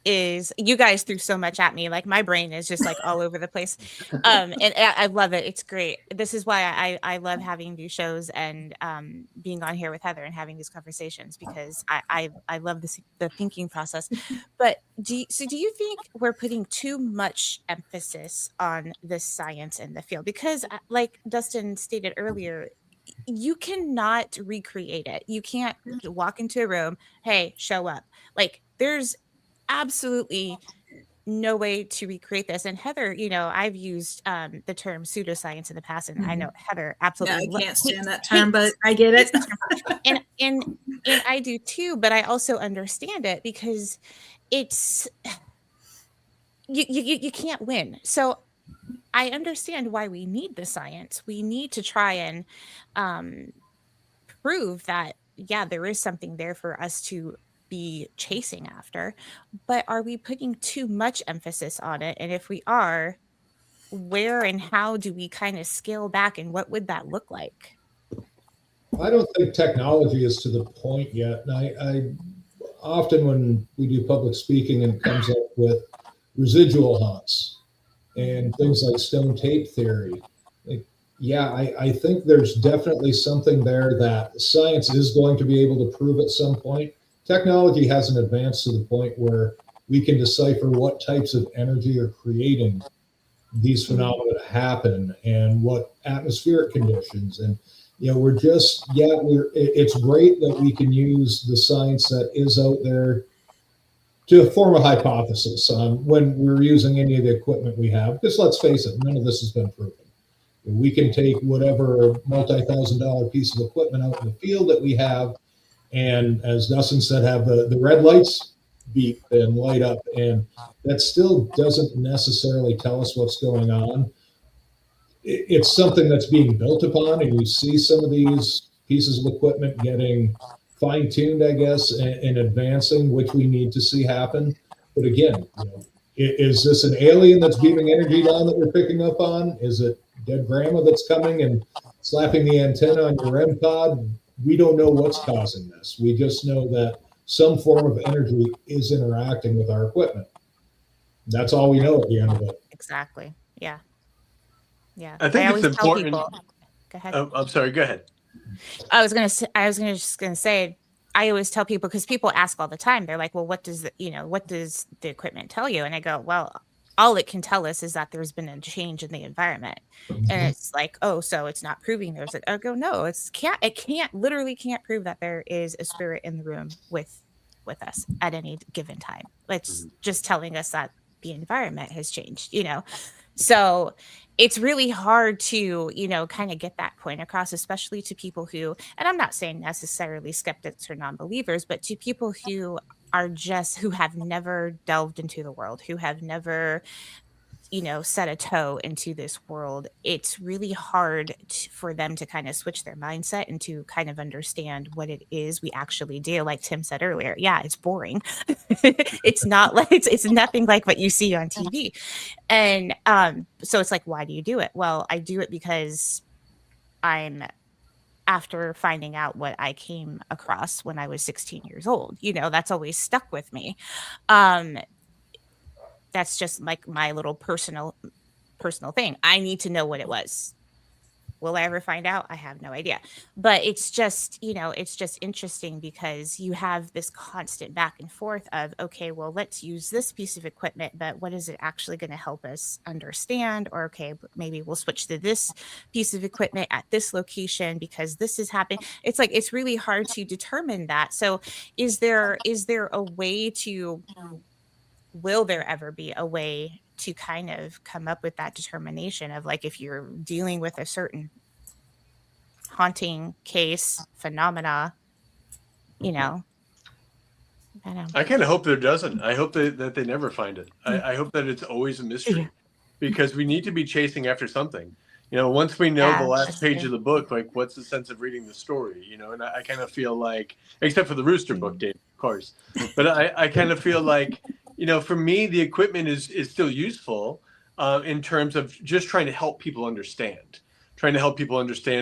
C: you guys threw so much at me, like my brain is just like all over the place. And I love it. It's great. This is why I love having these shows and being on here with Heather and having these conversations, because I love the thinking process. But do you think we're putting too much emphasis on the science in the field? Because like Dustin stated earlier, you cannot recreate it. You can't walk into a room, hey, show up. Like, there's absolutely no way to recreate this. And Heather, I've used the term pseudoscience in the past, and I know Heather
B: Yeah,
C: absolutely
B: I can't stand that term, but I get it.
C: and I do too, but I also understand it because it's you can't win. So I understand why we need the science. We need to try and prove that, yeah, there is something there for us to be chasing after. But are we putting too much emphasis on it? And if we are, where and how do we kind of scale back, and what would that look like?
G: I don't think technology is to the point yet. And I often, when we do public speaking and it comes up with residual haunts and things like stone tape theory, yeah, I think there's definitely something there that science is going to be able to prove at some point. Technology hasn't advanced to the point where we can decipher what types of energy are creating these phenomena to happen and what atmospheric conditions. And it's great that we can use the science that is out there to form a hypothesis on when we're using any of the equipment we have. Because let's face it, none of this has been proven. We can take whatever multi-$1,000 piece of equipment out in the field that we have, and as Dustin said, have the red lights beep and light up, and that still doesn't necessarily tell us what's going on. It's something that's being built upon, and you see some of these pieces of equipment getting fine-tuned, I guess, and advancing, which we need to see happen. But again, is this an alien that's beaming energy down that we're picking up on? Is it dead grandma that's coming and slapping the antenna on your REM pod? We don't know what's causing this. We just know that some form of energy is interacting with our equipment. That's all we know at the end of it.
C: Exactly. Yeah. Yeah.
E: I think it's important.
C: Go ahead.
E: I'm sorry. Go ahead.
C: I was gonna say, I always tell people, because people ask all the time, they're like, well, what does the equipment tell you? And I go, well, all it can tell us is that there's been a change in the environment. And it's like, oh, so it's not proving there's I go, no, it can't prove that there is a spirit in the room with us at any given time. It's just telling us that the environment has changed, So it's really hard to, kind of get that point across, especially to people who, and I'm not saying necessarily skeptics or non-believers, but to people who have never delved into the world, who have never, set a toe into this world. It's really hard for them to kind of switch their mindset and to kind of understand what it is we actually do. Like Tim said earlier, yeah, it's boring. It's not like it's nothing like what you see on TV. And so it's like, why do you do it? Well, I do it because after finding out what I came across when I was 16 years old, that's always stuck with me. That's just like my little personal thing. I need to know what it was. Will I ever find out? I have no idea. But it's just, it's just interesting because you have this constant back and forth of, okay, well, let's use this piece of equipment, but what is it actually going to help us understand? Or, okay, maybe we'll switch to this piece of equipment at this location because this is happening. It's like, it's really hard to determine that. So is there a way to, will there ever be a way to kind of come up with that determination of, like, if you're dealing with a certain haunting case phenomena, I don't know.
E: I kind of hope there doesn't. I hope that they never find it. I hope that it's always a mystery, because we need to be chasing after something. Once we know the last page of the book, like, what's the sense of reading the story? And I kind of feel like, except for the Rooster book, Dave, of course, but I kind of feel like, for me, the equipment is still useful in terms of just trying to help people understand,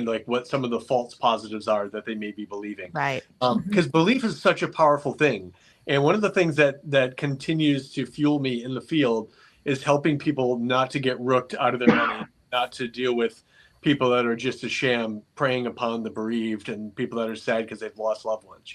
E: like what some of the false positives are that they may be believing.
C: Right.
E: Because belief is such a powerful thing. And one of the things that continues to fuel me in the field is helping people not to get rooked out of their money, not to deal with people that are just a sham, preying upon the bereaved and people that are sad because they've lost loved ones.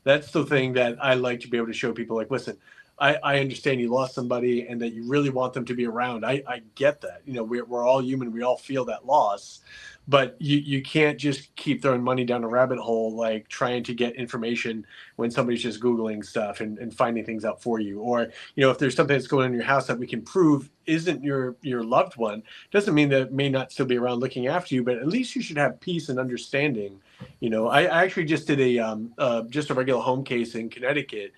E: That's the thing that I like to be able to show people, like, listen, I understand you lost somebody and that you really want them to be around. I get that. We're all human. We all feel that loss. but you can't just keep throwing money down a rabbit hole, like trying to get information when somebody's just Googling stuff and finding things out for you. Or, if there's something that's going on in your house that we can prove isn't your loved one, doesn't mean that it may not still be around looking after you, but at least you should have peace and understanding. I actually just did just a regular home case in Connecticut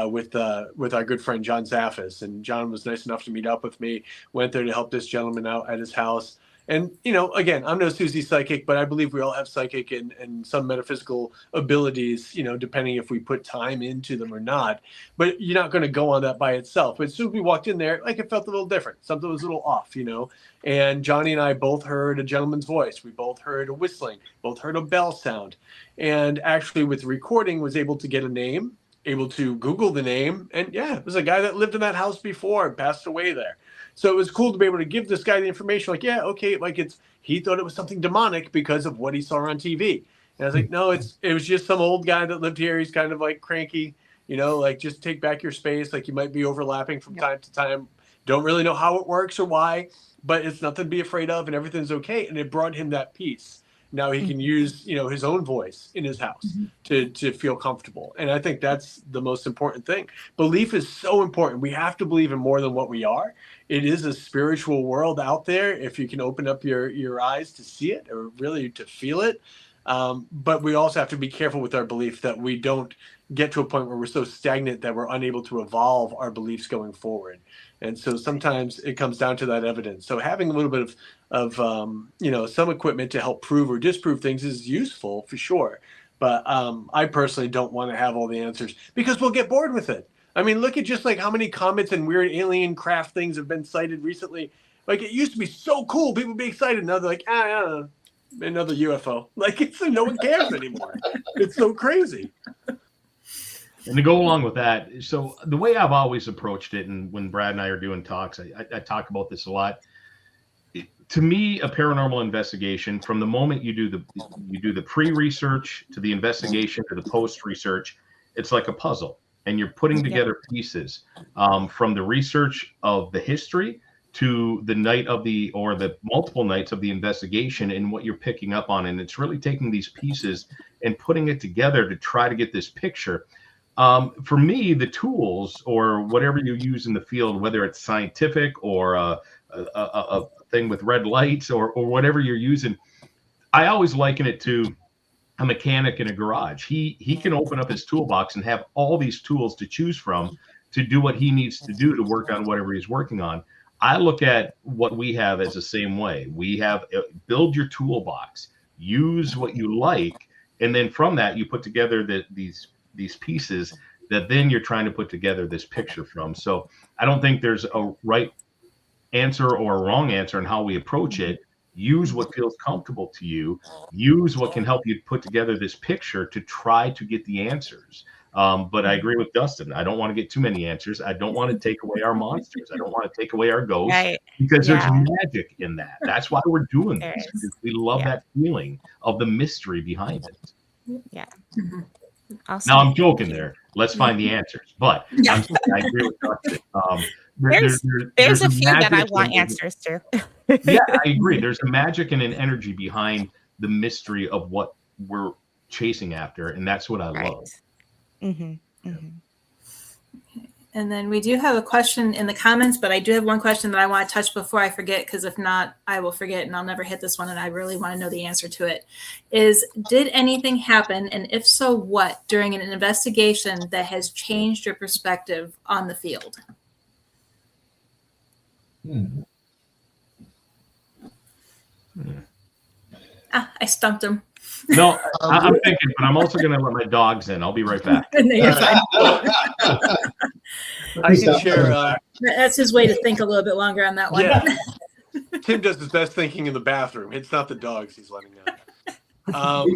E: with our good friend John Zaffis, and John was nice enough to meet up with me. Went there to help this gentleman out at his house. And, again, I'm no Susie psychic, but I believe we all have psychic and some metaphysical abilities, depending if we put time into them or not. But you're not going to go on that by itself. But as soon as we walked in there, it felt a little different. Something was a little off, And Johnny and I both heard a gentleman's voice. We both heard a whistling, both heard a bell sound. And actually with recording was able to get a name, able to Google the name. And yeah, it was a guy that lived in that house before and passed away there. So it was cool to be able to give this guy the information, he thought it was something demonic because of what he saw on TV. And I was like, no, it was just some old guy that lived here. He's kind of cranky, just take back your space. You might be overlapping from time to time. Don't really know how it works or why, but it's nothing to be afraid of and everything's okay. And it brought him that peace. Now he can use, his own voice in his house to feel comfortable. And I think that's the most important thing. Belief is so important. We have to believe in more than what we are. It is a spiritual world out there if you can open up your eyes to see it or really to feel it. But we also have to be careful with our belief that we don't get to a point where we're so stagnant that we're unable to evolve our beliefs going forward. And so sometimes it comes down to that evidence. So having a little bit of some equipment to help prove or disprove things is useful for sure. But I personally don't want to have all the answers because we'll get bored with it. I mean, look at just how many comets and weird alien craft things have been cited recently. It used to be so cool. People would be excited. Now they're like, I don't know, another UFO. No one cares anymore. It's so crazy.
D: And to go along with that, so the way I've always approached it, and when Brad and I are doing talks, I talk about this a lot. To me, a paranormal investigation, from the moment you do the pre-research to the investigation to the post-research, it's like a puzzle, and you're putting together pieces from the research of the history to the night of the multiple nights of the investigation and what you're picking up on, and it's really taking these pieces and putting it together to try to get this picture. For me, the tools or whatever you use in the field, whether it's scientific or a thing with red lights or whatever you're using, I always liken it to a mechanic in a garage. He can open up his toolbox and have all these tools to choose from to do what he needs to do to work on whatever he's working on. I look at what we have as the same way. We have build your toolbox, use what you like, and then from that you put together these pieces that then you're trying to put together this picture from. So I don't think there's a right answer or a wrong answer in how we approach it. Use what feels comfortable to you. Use what can help you put together this picture to try to get the answers. But I agree with Dustin. I don't want to get too many answers. I don't want to take away our monsters. I don't want to take away our ghosts because there's magic in that. That's why we're doing this. Because we love that feeling of the mystery behind it.
C: Yeah.
D: Awesome. Now I'm joking there. Let's find the answers. But I agree with Dustin.
C: There's a few that I want answers to.
D: Yeah, I agree. There's a magic and an energy behind the mystery of what we're chasing after, and that's what I love.
C: Mm-hmm. Mm-hmm.
B: And then we do have a question in the comments, but I do have one question that I want to touch before I forget, because if not, I will forget and I'll never hit this one. And I really want to know the answer to it. Did anything happen? And if so, what during an investigation that has changed your perspective on the field? I stumped him.
D: No, I'm thinking, but I'm also going to let my dogs in. I'll be right back.
E: I can share.
B: That's his way to think a little bit longer on that one.
E: Yeah. Tim does his best thinking in the bathroom. It's not the dogs he's letting out.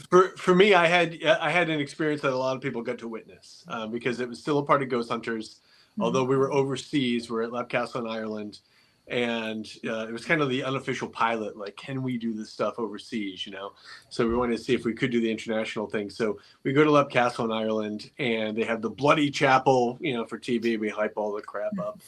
E: For me, I had an experience that a lot of people got to witness because it was still a part of Ghost Hunters. Although we were overseas, we're at Lap Castle in Ireland. And it was kind of the unofficial pilot, like, can we do this stuff overseas, you know? So we wanted to see if we could do the international thing. So we go to Lep Castle in Ireland, and they have the Bloody Chapel, you know, for TV. We hype all the crap up.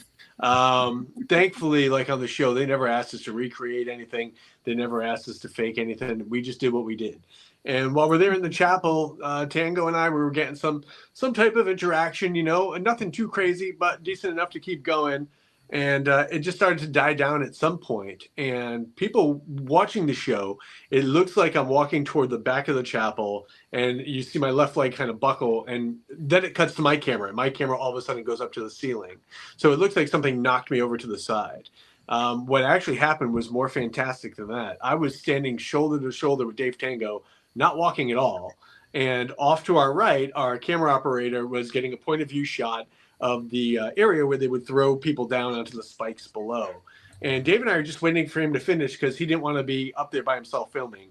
E: Thankfully, like on the show, they never asked us to recreate anything. They never asked us to fake anything. We just did what we did. And while we're there in the chapel, Tango and I, we were getting some type of interaction, you know, and nothing too crazy, but decent enough to keep going. And it just started to die down at some point. And people watching the show, it looks like I'm walking toward the back of the chapel, and you see my left leg kind of buckle, and then it cuts to my camera. And my camera all of a sudden goes up to the ceiling. So it looks like something knocked me over to the side. What actually happened was more fantastic than that. I was standing shoulder to shoulder with Dave Tango, not walking at all. And off to our right, our camera operator was getting a point of view shot of the area where they would throw people down onto the spikes below. And Dave and I are just waiting for him to finish because he didn't want to be up there by himself filming.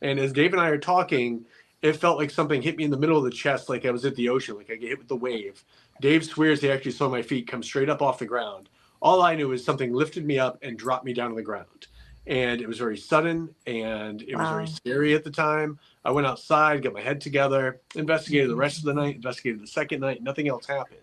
E: And as Dave and I are talking, it felt like something hit me in the middle of the chest, like I was at the ocean, like I get hit with the wave. Dave swears he actually saw my feet come straight up off the ground. All I knew is something lifted me up and dropped me down to the ground. And it was very sudden, and it was very scary at the time. I went outside, got my head together, investigated the rest of the night, investigated the second night. Nothing else happened.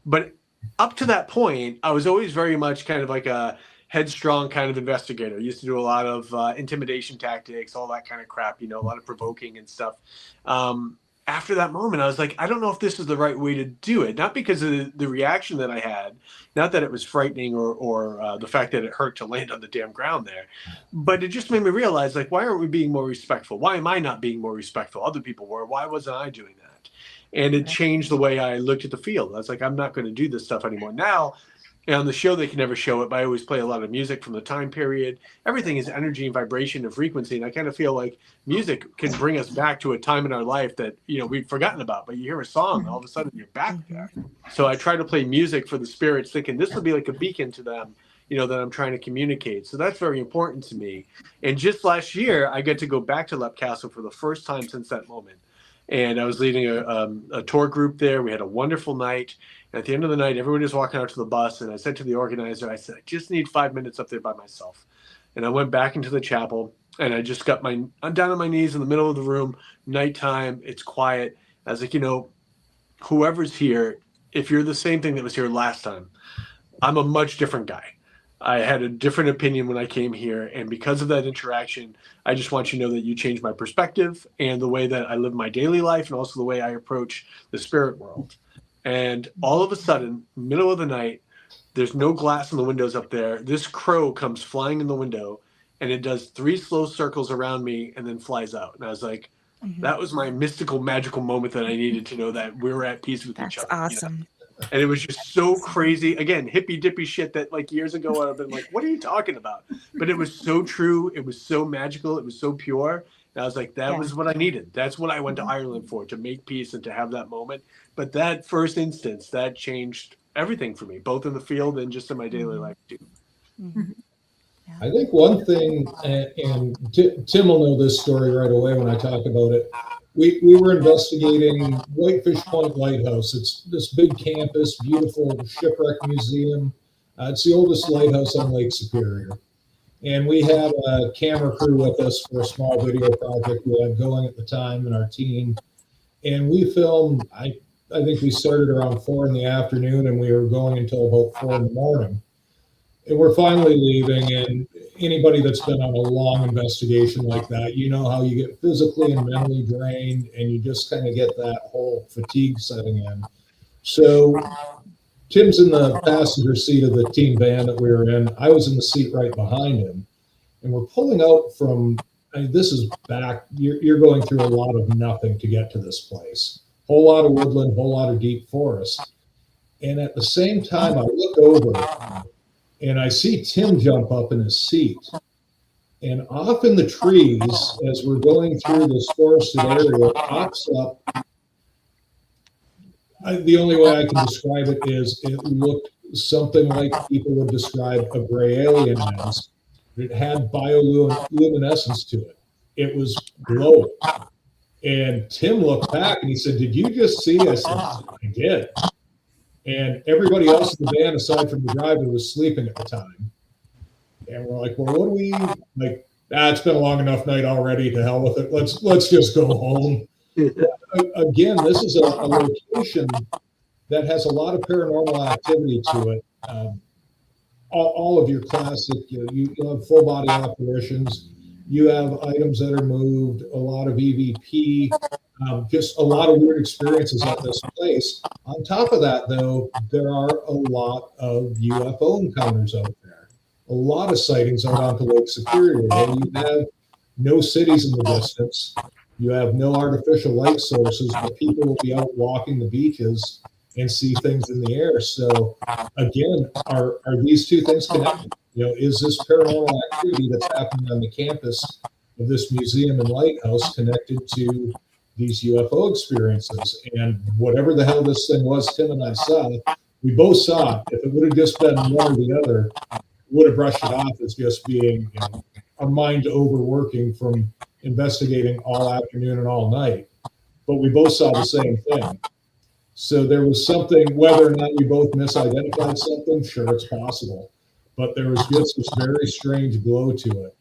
E: But up to that point, I was always very much kind of like a headstrong kind of investigator. I used to do a lot of intimidation tactics, all that kind of crap, you know, a lot of provoking and stuff. After that moment, I was like, I don't know if this is the right way to do it. Not because of the reaction that I had, not that it was frightening or the fact that it hurt to land on the damn ground there, but it just made me realize, like, why aren't we being more respectful? Why am I not being more respectful? Other people were. Why wasn't I doing that? And it changed the way I looked at the field. I was like, I'm not going to do this stuff anymore. Now, on the show, they can never show it, but I always play a lot of music from the time period. Everything is energy and vibration and frequency. And I kind of feel like music can bring us back to a time in our life that, you know, we've forgotten about, but you hear a song, all of a sudden you're back there. So I try to play music for the spirits, thinking this will be like a beacon to them, you know, that I'm trying to communicate. So that's very important to me. And just last year, I got to go back to Lep Castle for the first time since that moment. And I was leading a tour group there. We had a wonderful night. And at the end of the night, everyone was walking out to the bus. And I said to the organizer, I said, I just need 5 minutes up there by myself. And I went back into the chapel, and I just got I'm down on my knees in the middle of the room, nighttime. It's quiet. I was like, you know, whoever's here, if you're the same thing that was here last time, I'm a much different guy. I had a different opinion when I came here. And because of that interaction, I just want you to know that you changed my perspective and the way that I live my daily life, and also the way I approach the spirit world. And all of a sudden, middle of the night, there's no glass in the windows up there. This crow comes flying in the window, and it does 3 slow circles around me and then flies out. And I was like, that was my mystical, magical moment that I needed to know that we were at peace with each other.
C: That's awesome.
E: You know? And it was just so crazy. Again, hippy dippy shit that like years ago I've been like, what are you talking about? But it was so true. It was so magical. It was so pure. And I was like, that was what I needed. That's what I went to Ireland for, to make peace and to have that moment. But that first instance, that changed everything for me, both in the field and just in my daily life too.
G: I think one thing, and Tim will know this story right away when I talk about it. We were investigating Whitefish Point Lighthouse. It's this big campus, beautiful shipwreck museum. It's the oldest lighthouse on Lake Superior. And we had a camera crew with us for a small video project we had going at the time in our team. And we filmed, I think we started around 4 in the afternoon, and we were going until about 4 in the morning. And we're finally leaving, and anybody that's been on a long investigation like that, you know how you get physically and mentally drained, and you just kind of get that whole fatigue setting in. So Tim's in the passenger seat of the team van that we were in. I was in the seat right behind him, and we're pulling out from, this is back, you're going through a lot of nothing to get to this place. Whole lot of woodland, whole lot of deep forest. And at the same time, I look over, and I see Tim jump up in his seat. And off in the trees, as we're going through this forested area, pops up. The only way I can describe it is it looked something like people would describe a gray alien as. It had bioluminescence to it. It was glowing. And Tim looked back and he said, "Did you just see?" I said, "I did." And everybody else in the van, aside from the driver, was sleeping at the time. And we're like, well, what do we like? It's been a long enough night already. To hell with it. Let's just go home. Again, this is a location that has a lot of paranormal activity to it. All of your classic, you have full body apparitions. You have items that are moved, a lot of EVP, just a lot of weird experiences at this place. On top of that, though, there are a lot of UFO encounters out there. A lot of sightings out onto Lake Superior. And you have no cities in the distance. You have no artificial light sources, but people will be out walking the beaches and see things in the air. So again, are these two things connected? Is this paranormal activity that's happening on the campus of this museum and lighthouse connected to these UFO experiences? And whatever the hell this thing was Tim and I saw, we both saw it. If it would have just been one or the other, would have brushed it off as just being our mind overworking from investigating all afternoon and all night. But we both saw the same thing. So there was something, whether or not we both misidentified something, sure, it's possible. But there was just this very strange glow to it.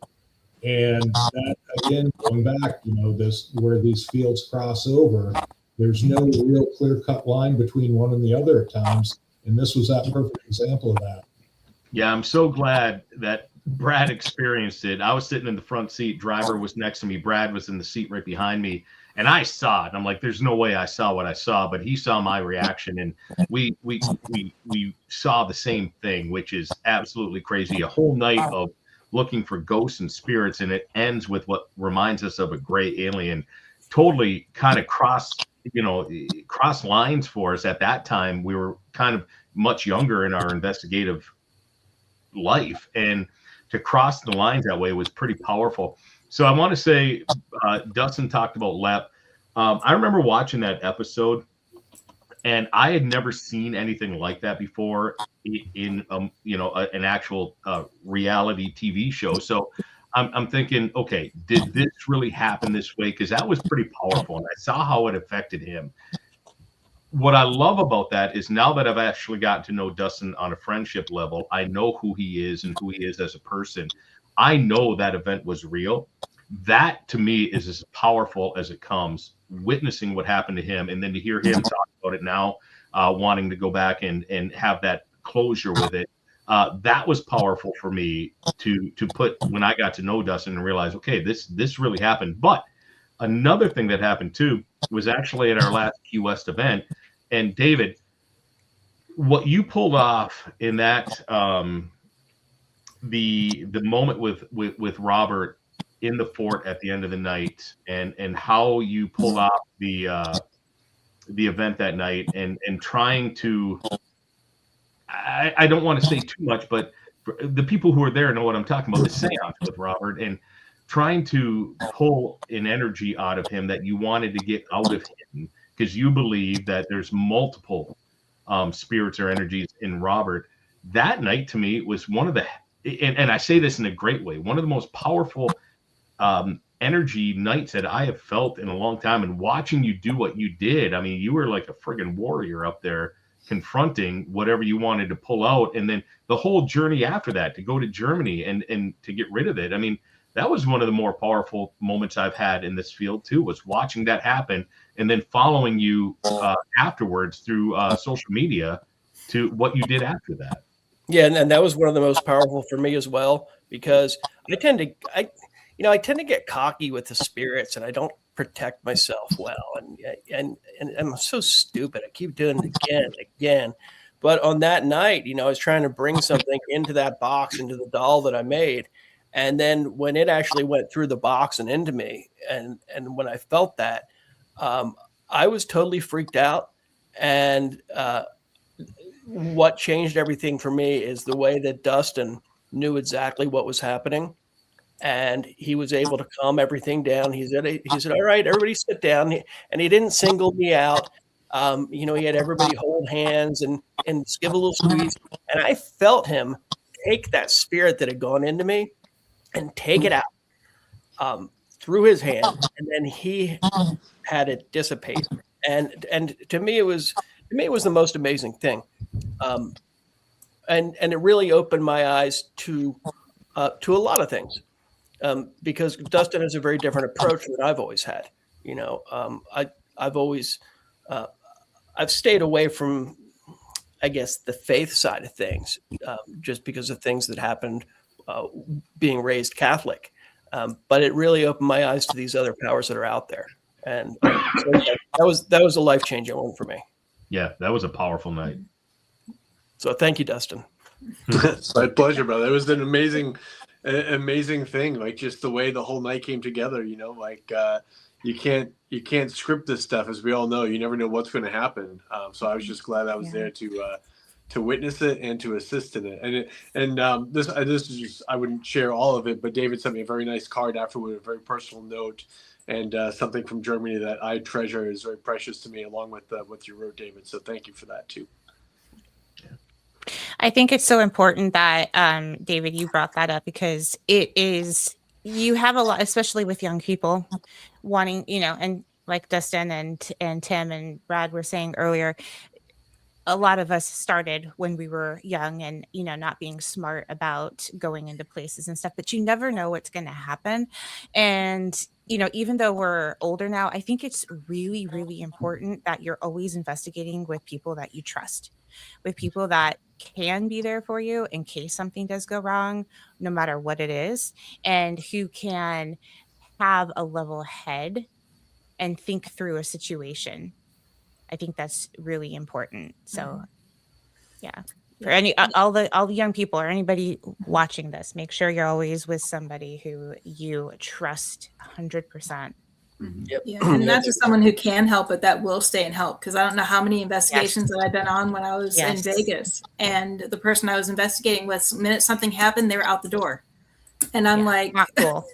G: And that, again, going back, this where these fields cross over, there's no real clear-cut line between one and the other at times. And this was that perfect example of that.
D: Yeah, I'm so glad that Brad experienced it. I was sitting in the front seat. Driver was next to me. Brad was in the seat right behind me. And I saw it. I'm like, there's no way I saw what I saw, but he saw my reaction, and we saw the same thing, which is absolutely crazy. A whole night of looking for ghosts and spirits, and it ends with what reminds us of a gray alien. Totally kind of cross lines for us at that time. We were kind of much younger in our investigative life, and to cross the lines that way was pretty powerful. So I want to say, Dustin talked about LEP. I remember watching that episode, and I had never seen anything like that before in an actual reality TV show. So I'm thinking, okay, did this really happen this way? Because that was pretty powerful, and I saw how it affected him. What I love about that is now that I've actually gotten to know Dustin on a friendship level, I know who he is and who he is as a person. I know that event was real. That to me is as powerful as it comes, witnessing what happened to him, and then to hear him talk about it now, wanting to go back and have that closure with it. That was powerful for me to put when I got to know Dustin and realize, okay, this really happened. But another thing that happened too was actually at our last Key West event. And David, what you pulled off in that the moment with Robert in the fort at the end of the night, and how you pulled off the event that night, and trying to, I don't want to say too much, but the people who are there know what I'm talking about, the seance with Robert, and trying to pull an energy out of him that you wanted to get out of him, because you believe that there's multiple spirits or energies in Robert. That night to me was one of the, and I say this in a great way, one of the most powerful energy nights that I have felt in a long time. And watching you do what you did, I mean, you were like a friggin' warrior up there confronting whatever you wanted to pull out. And then the whole journey after that to go to Germany and to get rid of it. I mean, that was one of the more powerful moments I've had in this field too, was watching that happen and then following you afterwards through social media to what you did after that.
F: Yeah, and that was one of the most powerful for me as well, because I tend to get cocky with the spirits, and I don't protect myself well, and I'm so stupid. I keep doing it again and again. But on that night, I was trying to bring something into that box, into the doll that I made. And then when it actually went through the box and into me, and when I felt that, I was totally freaked out. And what changed everything for me is the way that Dustin knew exactly what was happening, and he was able to calm everything down. He said, "All right, everybody sit down," and he didn't single me out. He had everybody hold hands and give a little squeeze, and I felt him take that spirit that had gone into me and take it out through his hand, and then he had it dissipate. And to me, it was the most amazing thing, and it really opened my eyes to To a lot of things, because Dustin has a very different approach than I've always had. I've always I've stayed away from, I guess, the faith side of things, just because of things that happened being raised Catholic. But it really opened my eyes to these other powers that are out there, and so that was a life-changing one for me.
D: Yeah, that was a powerful night.
F: So thank you, Dustin.
E: It's my pleasure, brother. It was an amazing thing. Like, just the way the whole night came together. You can't script this stuff, as we all know. You never know what's going to happen. So I was just glad I was there to witness it and to assist in it. This is just, I wouldn't share all of it, but David sent me a very nice card afterward, a very personal note, and something from Germany that I treasure, is very precious to me, along with what you wrote, David. So thank you for that too.
C: I think it's so important that, David, you brought that up, because you have a lot, especially with young people wanting, and like Dustin and Tim and Brad were saying earlier, a lot of us started when we were young and, not being smart about going into places and stuff, but you never know what's going to happen. And, even though we're older now, I think it's really, really important that you're always investigating with people that you trust, with people that can be there for you in case something does go wrong, no matter what it is, and who can have a level head and think through a situation. I think that's really important. So yeah, for all the young people or anybody watching this, make sure you're always with somebody who you trust 100%.
F: Yep.
B: Yeah, and not just someone who can help, but that will stay and help. Because I don't know how many investigations that I've been on when I was in Vegas, and the person I was investigating with, the minute something happened, they were out the door, and I'm like,
C: not cool.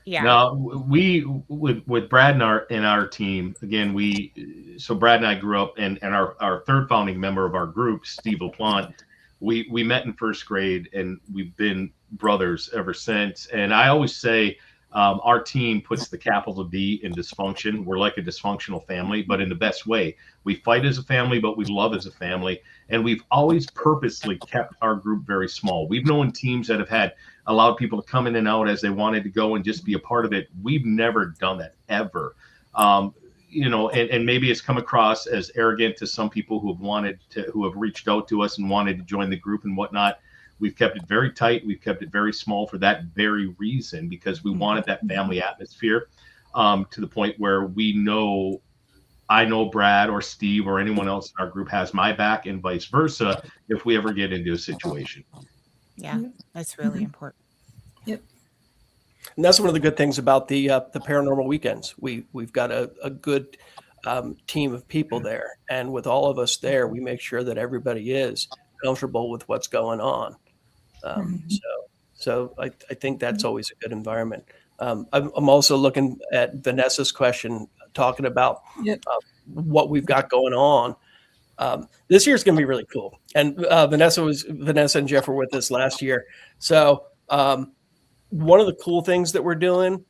C: Yeah.
D: Now we with Brad and our team again. So Brad and I grew up, and our third founding member of our group, Steve LaPlante, we met in first grade, and we've been brothers ever since. And I always say, our team puts the capital D in dysfunction. We're like a dysfunctional family, but in the best way. We fight as a family, but we love as a family. And we've always purposely kept our group very small. We've known teams that have allowed people to come in and out as they wanted to go and just be a part of it. We've never done that, ever. And maybe it's come across as arrogant to some people who have reached out to us and wanted to join the group and whatnot. We've kept it very tight. We've kept it very small for that very reason, because we wanted that family atmosphere, to the point where I know Brad or Steve or anyone else in our group has my back, and vice versa if we ever get into a situation.
C: Yeah, that's really important.
B: Yep.
F: And that's one of the good things about the paranormal weekends. We've got a good team of people there, and with all of us there, we make sure that everybody is comfortable with what's going on. So I think that's always a good environment. I'm also looking at Vanessa's question, talking about what we've got going on. This year's going to be really cool. And Vanessa and Jeff were with us last year. So one of the cool things that we're doing,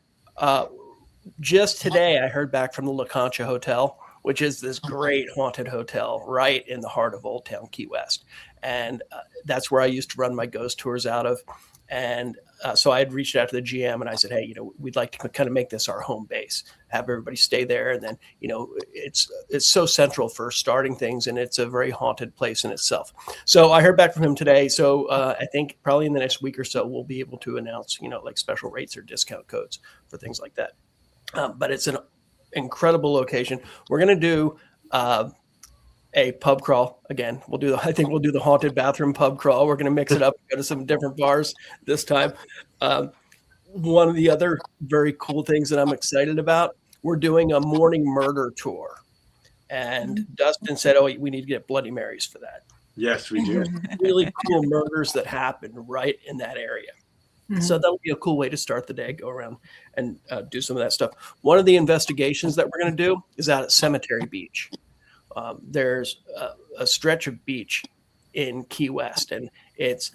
F: just today, I heard back from the La Concha Hotel, which is this great haunted hotel right in the heart of Old Town Key West. And that's where I used to run my ghost tours out of. And so I had reached out to the GM and I said, hey, we'd like to kind of make this our home base, have everybody stay there. And then, it's so central for starting things, and it's a very haunted place in itself. So I heard back from him today. So I think probably in the next week or so, we'll be able to announce, like special rates or discount codes for things like that. But it's an incredible location. We're going to do a pub crawl again. I think we'll do the haunted bathroom pub crawl. We're going to mix it up, go to some different bars this time. One of the other very cool things that I'm excited about, we're doing a morning murder tour. And Dustin said, we need to get Bloody Marys for that.
E: Yes, we do.
F: Really cool murders that happen right in that area. So that'll be a cool way to start the day, go around and do some of that stuff. One of the investigations that we're going to do is out at Cemetery Beach. There's a stretch of beach in Key West, and it's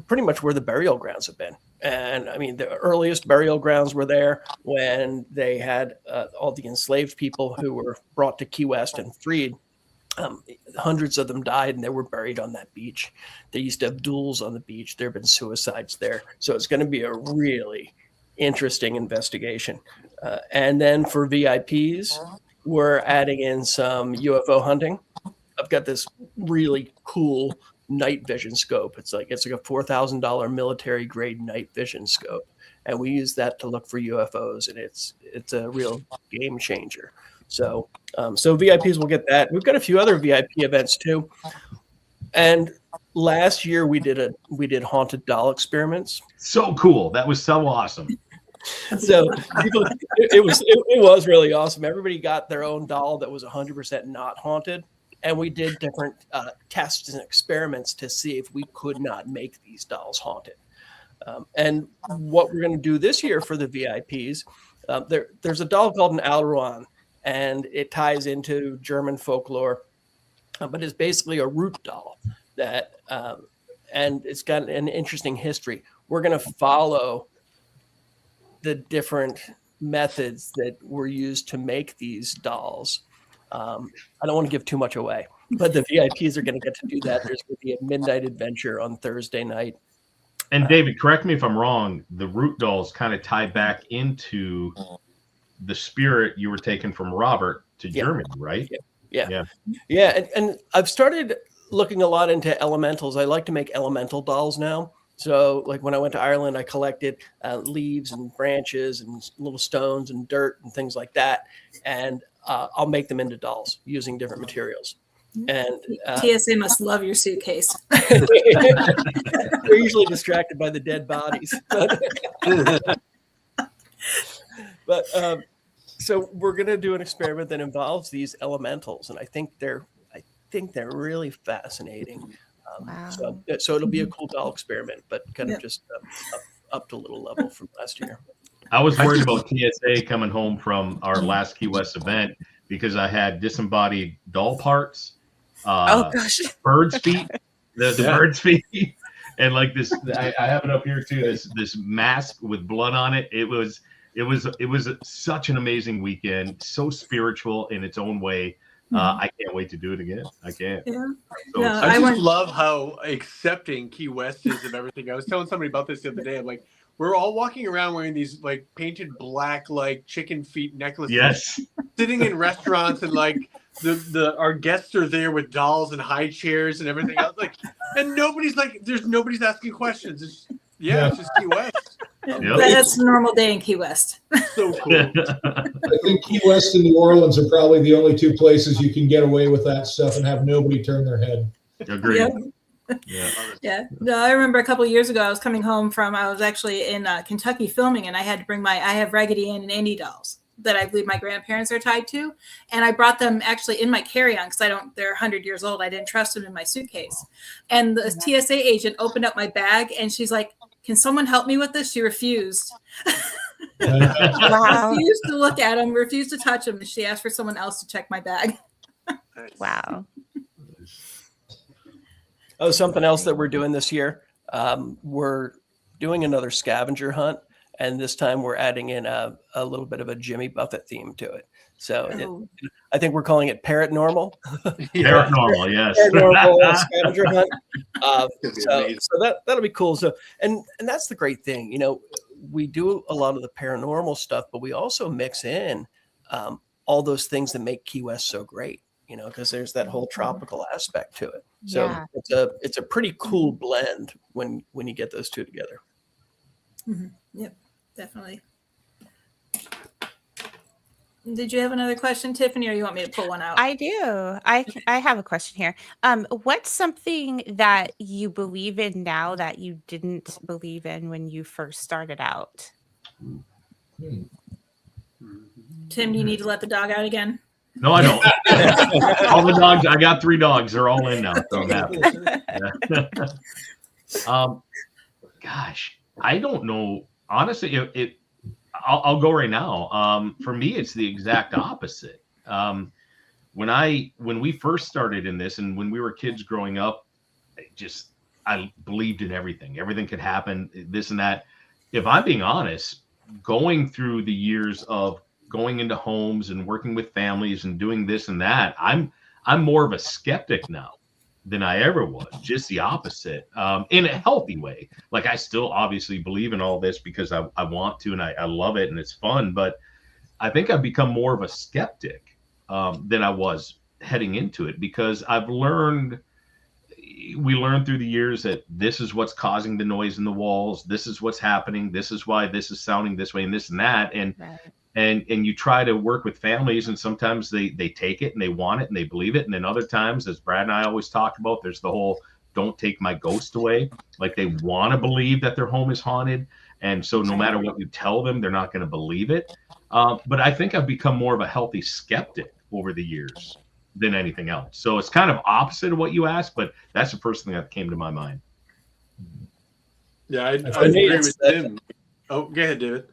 F: pretty much where the burial grounds have been. And I mean, the earliest burial grounds were there when they had all the enslaved people who were brought to Key West and freed. Hundreds of them died and they were buried on that beach. They used to have duels on the beach. There have been suicides there. So it's going to be a really interesting investigation. And then for VIPs, we're adding in some UFO hunting. I've got this really cool night vision scope. It's like a $4,000 military grade night vision scope. And we use that to look for UFOs, and it's a real game changer. So VIPs will get that. We've got a few other VIP events too. And last year we did haunted doll experiments.
D: So cool. That was so awesome.
F: So it was really awesome. Everybody got their own doll that was 100% not haunted. And we did different tests and experiments to see if we could not make these dolls haunted. And what we're going to do this year for the VIPs, there's a doll called an Alruan, and it ties into German folklore, but it's basically a root doll that, and it's got an interesting history. We're going to follow the different methods that were used to make these dolls. I don't want to give too much away, but the VIPs are going to get to do that. There's going to be a midnight adventure on Thursday night.
D: And David, correct me if I'm wrong, the root dolls kind of tie back into the spirit you were taking from Robert to Germany, right?
F: Yeah. And I've started looking a lot into elementals. I like to make elemental dolls now. So like when I went to Ireland, I collected leaves and branches and little stones and dirt and things like that. And I'll make them into dolls using different materials. And
B: TSA must love your suitcase.
F: They're usually distracted by the dead bodies. But so we're going to do an experiment that involves these elementals, and I think they're really fascinating.
C: Wow.
F: So it'll be a cool doll experiment, but kind of just up to a little level from last year.
D: I was worried about TSA coming home from our last Key West event because I had disembodied doll parts. Bird's feet, the bird's feet, and like this. I have it up here too. This mask with blood on it. It was such an amazing weekend. So spiritual in its own way. I can't wait to do it again. I can't.
B: Yeah.
D: So
E: I just love how accepting Key West is of everything. I was telling somebody about this the other day. I'm like, we're all walking around wearing these like painted black like chicken feet necklaces.
D: Yes.
E: Sitting in restaurants and like our guests are there with dolls and high chairs and everything else. Like, and nobody's asking questions. It's just Key West.
B: That's a normal day in Key West.
E: So cool.
G: I think Key West and New Orleans are probably the only two places you can get away with that stuff and have nobody turn their head.
D: Agreed.
B: Yep. Yeah. No, I remember a couple of years ago, I was actually in Kentucky filming, and I had to bring I have Raggedy Ann and Andy dolls that I believe my grandparents are tied to. And I brought them actually in my carry-on because they're 100 years old. I didn't trust them in my suitcase. And the TSA agent opened up my bag and she's like, "Can someone help me with this?" She refused.
C: Wow.
B: Refused to look at them, refused to touch them. And she asked for someone else to check my bag.
C: Wow.
F: Oh, something else that we're doing this year. We're doing another scavenger hunt. And this time we're adding in a little bit of a Jimmy Buffett theme to it. So I think we're calling it Paranormal.
D: Paranormal, yes.
F: Paranormal scavenger hunt. So that'll be cool. So and that's the great thing. You know, we do a lot of the paranormal stuff, but we also mix in all those things that make Key West so great. You know, because there's that whole tropical aspect to it. So it's a pretty cool blend when you get those two together.
B: Mm-hmm. Yep, definitely. Did you have another question, Tiffany, or you want me to pull one out?
C: I do. I have a question here. What's something that you believe in now that you didn't believe in when you first started out?
B: Tim, do you need to let the dog out again?
D: No, I don't. All the dogs. I got 3 dogs. They're all in now. So I'm happy. Gosh, I don't know. Honestly, I'll go right now. For me, it's the exact opposite. When we first started in this, and when we were kids growing up, I believed in everything. Everything could happen, this and that. If I'm being honest, going through the years of going into homes and working with families and doing this and that, I'm I'm more of a skeptic now than I ever was, just the opposite, in a healthy way. Like, I still obviously believe in all this because I want to, and I love it and it's fun, but I think I've become more of a skeptic than I was heading into it, because we learned through the years that this is what's causing the noise in the walls. This is what's happening. This is why this is sounding this way and this and that. And,
C: Right.
D: and you try to work with families, and sometimes they take it and they want it and they believe it. And then other times, as Brad and I always talk about, there's the whole, don't take my ghost away. Like, they want to believe that their home is haunted. And so no matter what you tell them, they're not going to believe it. But I think I've become more of a healthy skeptic over the years than anything else. So it's kind of opposite of what you asked, but that's the first thing that came to my mind.
E: Yeah, I agree with Tim. Oh, go ahead, David.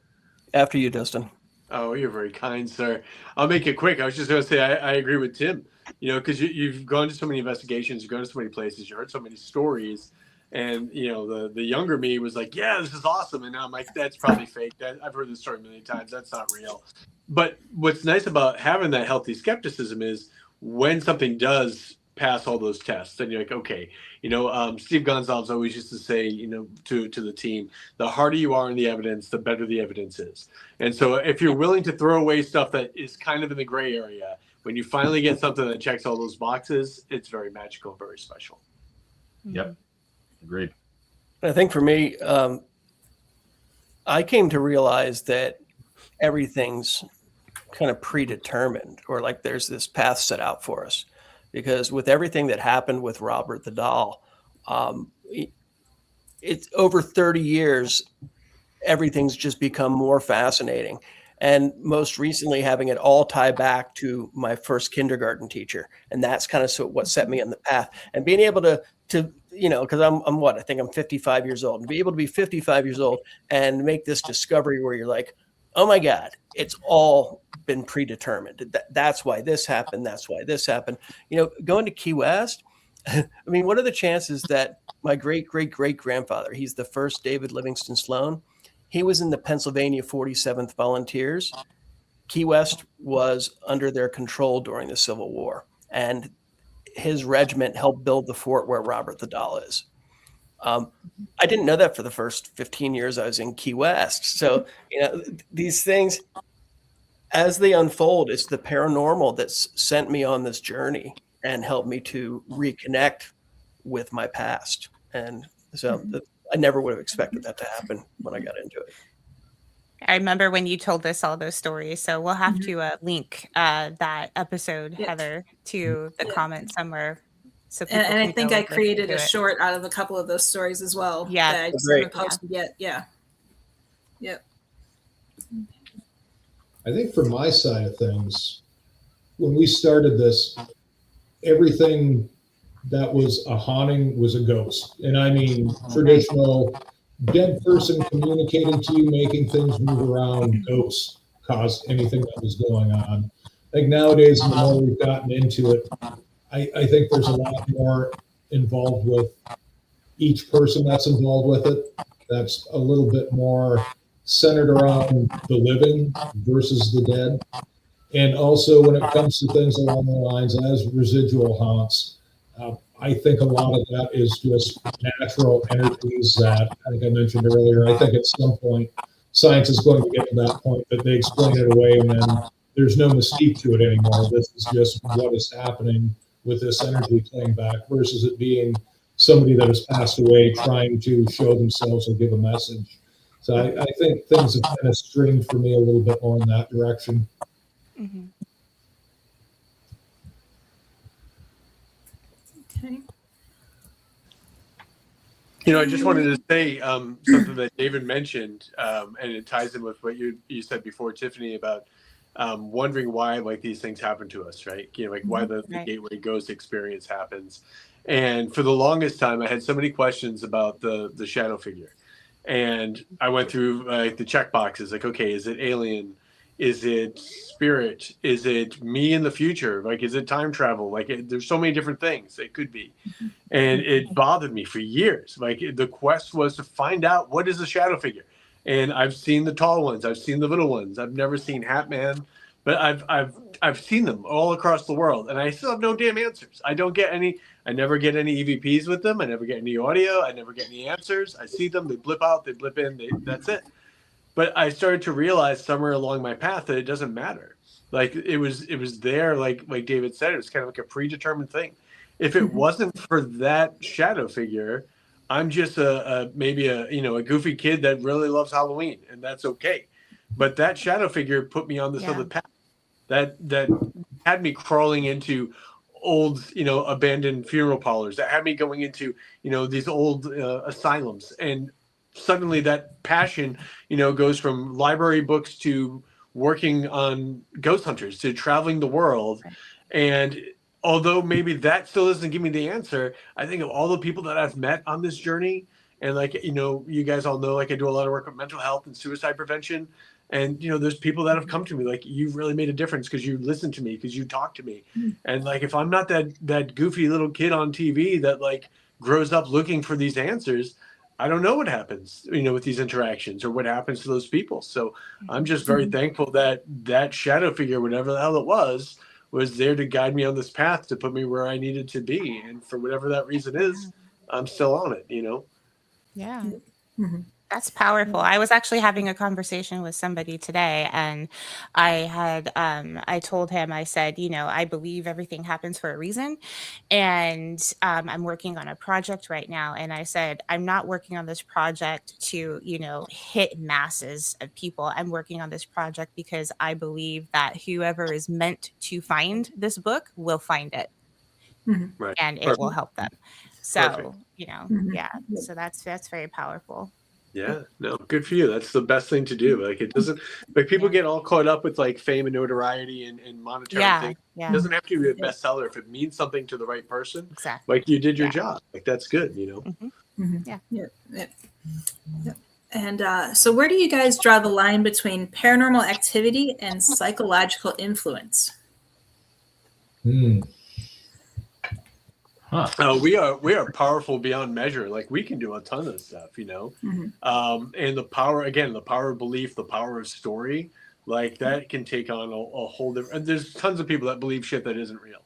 F: After you, Dustin.
E: Oh, you're very kind, sir. I'll make it quick. I was just going to say I agree with Tim, because you've gone to so many investigations, you've gone to so many places, you heard so many stories, and, the younger me was like, yeah, this is awesome. And now I'm like, that's probably fake. I've heard this story a million times. That's not real. But what's nice about having that healthy skepticism is when something does pass all those tests, then you're like, okay, Steve Gonzalez always used to say, to the team, the harder you are in the evidence, the better the evidence is. And so if you're willing to throw away stuff that is kind of in the gray area, when you finally get something that checks all those boxes, it's very magical, very special.
D: Yep. Agreed.
F: I think for me, I came to realize that everything's kind of predetermined, or like there's this path set out for us, because with everything that happened with Robert the doll, it's over 30 years, everything's just become more fascinating. And most recently, having it all tie back to my first kindergarten teacher. And that's kind of what set me on the path, and being able to because I think I'm 55 years old, and be able to be 55 years old and make this discovery where you're like, oh my God, it's all been predetermined. That's why this happened. That's why this happened. Going to Key West, I mean, what are the chances that my great-great-great-grandfather, he's the first David Livingston Sloan, he was in the Pennsylvania 47th Volunteers. Key West was under their control during the Civil War, and his regiment helped build the fort where Robert the doll is. I didn't know that for the first 15 years I was in Key West. So, these things, as they unfold, it's the paranormal that's sent me on this journey and helped me to reconnect with my past. And so I never would have expected that to happen when I got into it.
C: I remember when you told us all those stories. So we'll have to link that episode, Heather, to the comment somewhere. So
B: and I think I created a short out of a couple of those stories as well.
C: Yeah.
B: That I just haven't posted yet. Yeah. Yep.
G: I think from my side of things, when we started this, everything that was a haunting was a ghost. And I mean, traditional dead person communicating to you, making things move around, ghosts caused anything that was going on. I think nowadays, the more we've gotten into it, I think there's a lot more involved with each person that's involved with it. That's a little bit more centered around the living versus the dead. And also when it comes to things along the lines as residual haunts, I think a lot of that is just natural energies that I think I mentioned earlier. I think at some point, science is going to get to that point that they explain it away and then there's no mystique to it anymore. This is just what is happening with this energy playing back versus it being somebody that has passed away trying to show themselves or give a message. So I think things have kind of stringed for me a little bit more in that direction.
C: Mm-hmm.
B: Okay.
E: I just wanted to say something that David mentioned, and it ties in with what you said before, Tiffany, about wondering why these things happen to us, right? Why the gateway ghost experience happens. And for the longest time, I had so many questions about the shadow figure. And I went through the check boxes, okay, is it alien? Is it spirit? Is it me in the future? Is it time travel? There's so many different things it could be. And it bothered me for years. The quest was to find out what is a shadow figure. And I've seen the tall ones. I've seen the little ones. I've never seen Hat Man, but I've seen them all across the world, and I still have no damn answers. I don't get any. I never get any EVPs with them. I never get any audio. I never get any answers. I see them. They blip out. They blip in. That's it. But I started to realize somewhere along my path that it doesn't matter. Like it was there. Like David said, it was kind of like a predetermined thing. If it wasn't for that shadow figure, I'm just maybe a goofy kid that really loves Halloween, and that's okay. But that shadow figure put me on this other path that had me crawling into old, abandoned funeral parlors, that had me going into, these old asylums. And suddenly that passion, goes from library books to working on ghost hunters to traveling the world. And although maybe that still doesn't give me the answer, I think of all the people that I've met on this journey, and you guys all know, I do a lot of work with mental health and suicide prevention. And, there's people that have come to me, like, you've really made a difference because you listened to me, because you talked to me. And if I'm not that goofy little kid on TV that grows up looking for these answers, I don't know what happens, with these interactions or what happens to those people. So I'm just very thankful that shadow figure, whatever the hell it was there to guide me on this path to put me where I needed to be. And for whatever that reason is, I'm still on it,
C: Yeah. Mm-hmm. That's powerful. I was actually having a conversation with somebody today, and I told him, I said, I believe everything happens for a reason. And I'm working on a project right now. And I said, I'm not working on this project to, hit masses of people. I'm working on this project because I believe that whoever is meant to find this book will find it. Mm-hmm. Right. And it will help them. So, so that's very powerful.
E: Yeah, no, good for you. That's the best thing to do. It doesn't, people get all caught up with fame and notoriety and monetary things. It doesn't have to be a bestseller if it means something to the right person.
C: Exactly.
E: You did your job. That's good,
C: Mm-hmm. Mm-hmm.
B: Yeah. And so where do you guys draw the line between paranormal activity and psychological influence?
E: Huh. We are powerful beyond measure. We can do a ton of stuff,
B: Mm-hmm.
E: And the power of belief, the power of story, that can take on a whole different. There's tons of people that believe shit that isn't real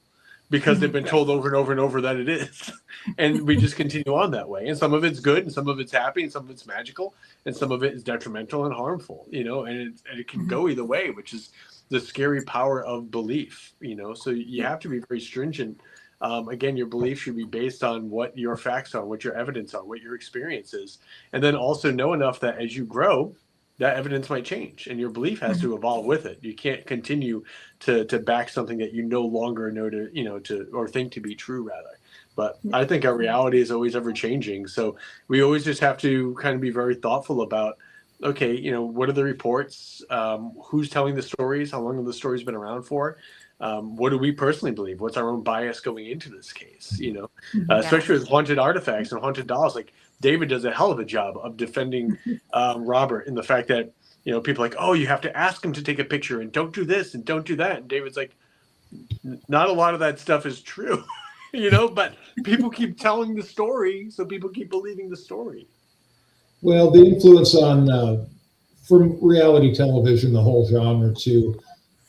E: because they've been told over and over and over that it is, and we just continue on that way. And some of it's good, and some of it's happy, and some of it's magical, and some of it is detrimental and harmful. And it can go either way, which is the scary power of belief. So you have to be very stringent. Again, your belief should be based on what your facts are, what your evidence are, what your experience is. And then also know enough that as you grow, that evidence might change and your belief has to evolve with it. You can't continue to back something that you no longer know or think to be true, rather. But I think our reality is always ever changing. So we always just have to kind of be very thoughtful about, okay, what are the reports? Who's telling the stories? How long have the stories been around for? What do we personally believe? What's our own bias going into this case? Especially with haunted artifacts and haunted dolls. David does a hell of a job of defending Robert in the fact that, people oh, you have to ask him to take a picture and don't do this and don't do that. And David's like, not a lot of that stuff is true, but people keep telling the story. So people keep believing the story.
G: Well, the influence on from reality television, the whole genre too.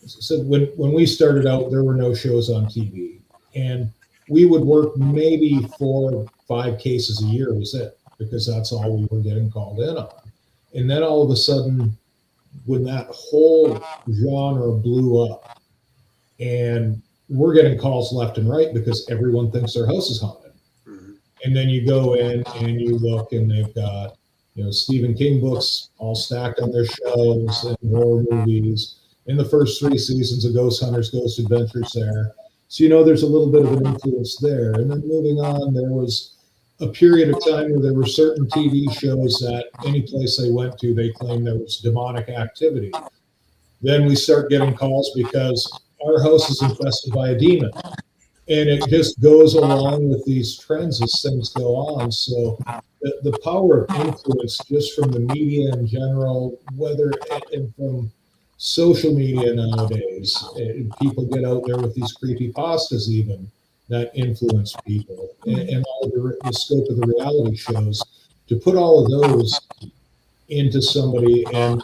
G: So when we started out, there were no shows on TV, and we would work maybe 4 or 5 cases a year was it, because that's all we were getting called in on. And then all of a sudden, when that whole genre blew up, and we're getting calls left and right because everyone thinks their house is haunted. Mm-hmm. And then you go in and you look, and they've got Stephen King books all stacked on their shelves and horror movies. In the first 3 seasons of Ghost Hunters, Ghost Adventures there. So, there's a little bit of an influence there. And then moving on, there was a period of time where there were certain TV shows that any place they went to, they claimed there was demonic activity. Then we start getting calls because our house is infested by a demon. And it just goes along with these trends as things go on. So the power of influence just from the media in general, whether and from social media nowadays, people get out there with these creepypastas even that influence people, and all the scope of the reality shows, to put all of those into somebody and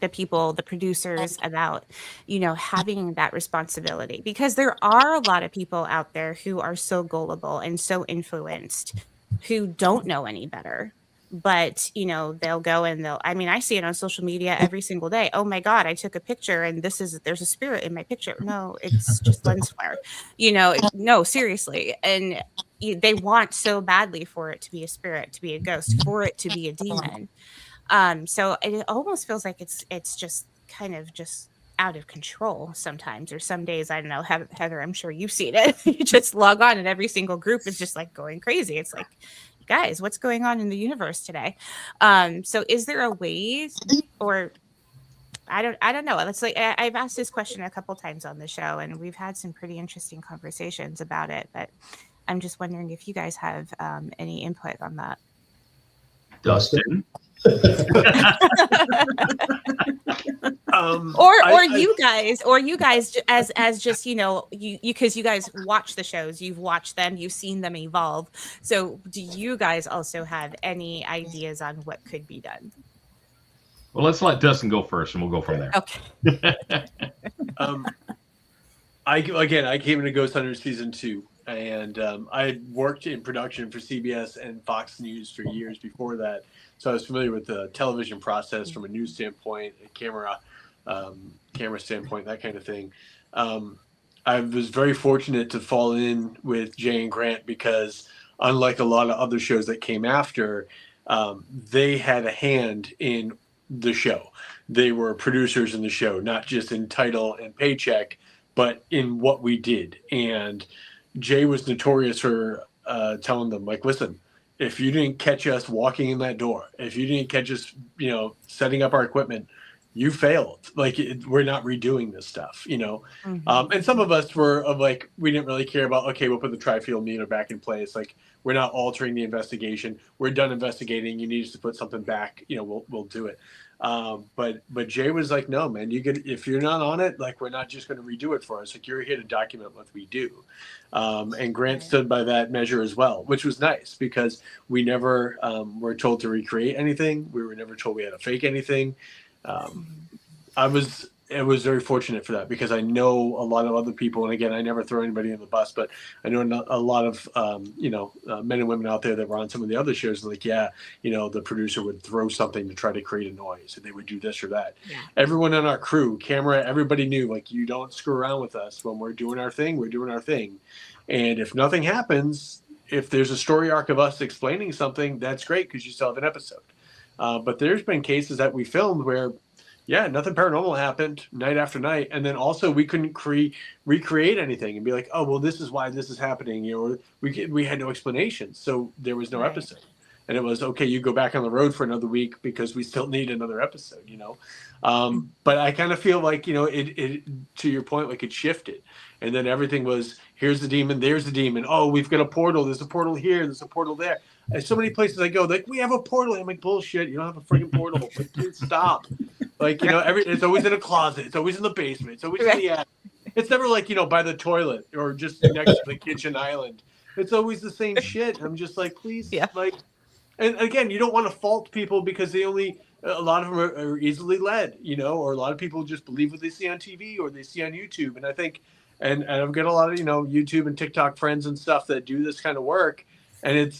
C: the people, the producers, about, having that responsibility, because there are a lot of people out there who are so gullible and so influenced, who don't know any better. But, they'll go and I see it on social media every single day. Oh my God, I took a picture and there's a spirit in my picture. No, it's just lens flare, no, seriously. And they want so badly for it to be a spirit, to be a ghost, for it to be a demon. So it almost feels like it's just kind of just out of control sometimes, or some days. I don't know, Heather, I'm sure you've seen it. You just log on and every single group is just like going crazy. It's like, guys, what's going on in the universe today? So is there a way, or I don't know. Let's I've asked this question a couple times on the show, and we've had some pretty interesting conversations about it, but I'm just wondering if you guys have any input on that.
D: Dustin.
C: or you guys as just, you because you guys watch the shows, you've watched them, you've seen them evolve. So do you guys also have any ideas on what could be done?
D: Well, let's let Dustin go first, and we'll go from there.
C: Okay.
E: I came into Ghost Hunters season 2, and I had worked in production for CBS and Fox News for years before that. So I was familiar with the television process from a news standpoint, a camera standpoint, that kind of thing. I was very fortunate to fall in with Jay and Grant because, unlike a lot of other shows that came after, they had a hand in the show. They were producers in the show, not just in title and paycheck, but in what we did. And Jay was notorious for telling them, like, listen, if you didn't catch us walking in that door, if you didn't catch us, setting up our equipment, you failed. Like, we're not redoing this stuff, Mm-hmm. And some of us were we didn't really care about, okay, we'll put the tri-field meter back in place. Like, we're not altering the investigation. We're done investigating. You need us to put something back. We'll do it. But Jay was like, no, man, if you're not on it, like, we're not just going to redo it for us. Like, you're here to document what we do. And Grant stood by that measure as well, which was nice because we never were told to recreate anything. We were never told we had to fake anything. I was very fortunate for that because I know a lot of other people, and again, I never throw anybody in the bus, but I know a lot of men and women out there that were on some of the other shows. Like, the producer would throw something to try to create a noise, and they would do this or that. Yeah. Everyone on our crew, camera, everybody knew, like, you don't screw around with us when we're doing our thing. We're doing our thing, and if nothing happens, if there's a story arc of us explaining something, that's great because you still have an episode. But there's been cases that we filmed where, nothing paranormal happened night after night. And then also we couldn't recreate anything and be like, oh, well, this is why this is happening. Or we had no explanation. So there was no episode. And it was, okay, you go back on the road for another week because we still need another episode, But I kind of feel like, it to your point, like, it shifted. And then everything was, here's the demon, there's the demon. Oh, we've got a portal. There's a portal here. There's a portal there. And so many places I go, like, we have a portal. I'm like, bullshit. You don't have a freaking portal. Like, dude, stop. Like, it's always in a closet. It's always in the basement. It's always in the attic. It's never like, by the toilet or just next to the kitchen island. It's always the same shit. I'm just like, please, and again, you don't want to fault people because a lot of them are easily led, or a lot of people just believe what they see on TV or they see on YouTube. And I think, and I've got a lot of, YouTube and TikTok friends and stuff that do this kind of work. And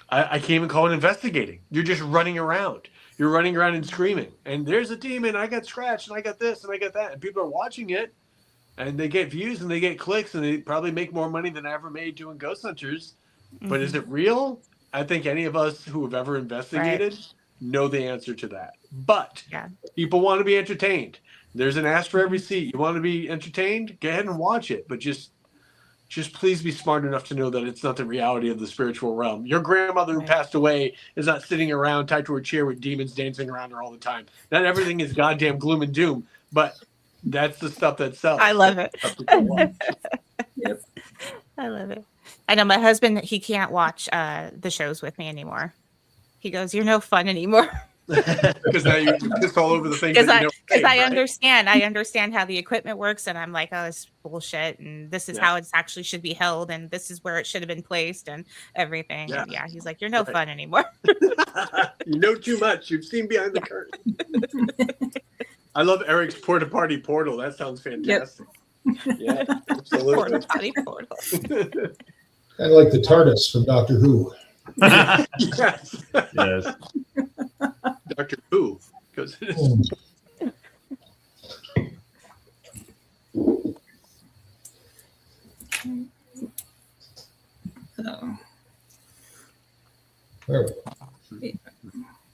E: I can't even call it investigating. You're just running around. You're running around and screaming. And there's a demon. I got scratched and I got this and I got that. And people are watching it and they get views and they get clicks and they probably make more money than I ever made doing Ghost Hunters. Mm-hmm. But is it real? I think any of us who have ever investigated know the answer to that. But people want to be entertained. There's an ask for every seat. You want to be entertained? Go ahead and watch it. But just please be smart enough to know that it's not the reality of the spiritual realm. Your grandmother who passed away is not sitting around tied to her chair with demons dancing around her all the time. Not everything is goddamn gloom and doom, but that's the stuff that sells.
C: I love it. Yep. I love it. I know my husband, he can't watch the shows with me anymore. He goes, you're no fun anymore.
E: Because now you piss all over the thing.
C: Because I understand how the equipment works, and I'm like, oh, it's bullshit, and this is how it actually should be held, and this is where it should have been placed, and everything. Yeah, and he's like, you're no fun anymore.
E: You know too much. You've seen behind the curtain. I love Eric's porta potty portal. That sounds fantastic. Yeah, absolutely.
C: Porta potty portal.
G: Kind of like the TARDIS from Doctor Who.
E: Yes.
D: Yes.
E: Doctor Who. Because it is.
B: So,
G: There we go.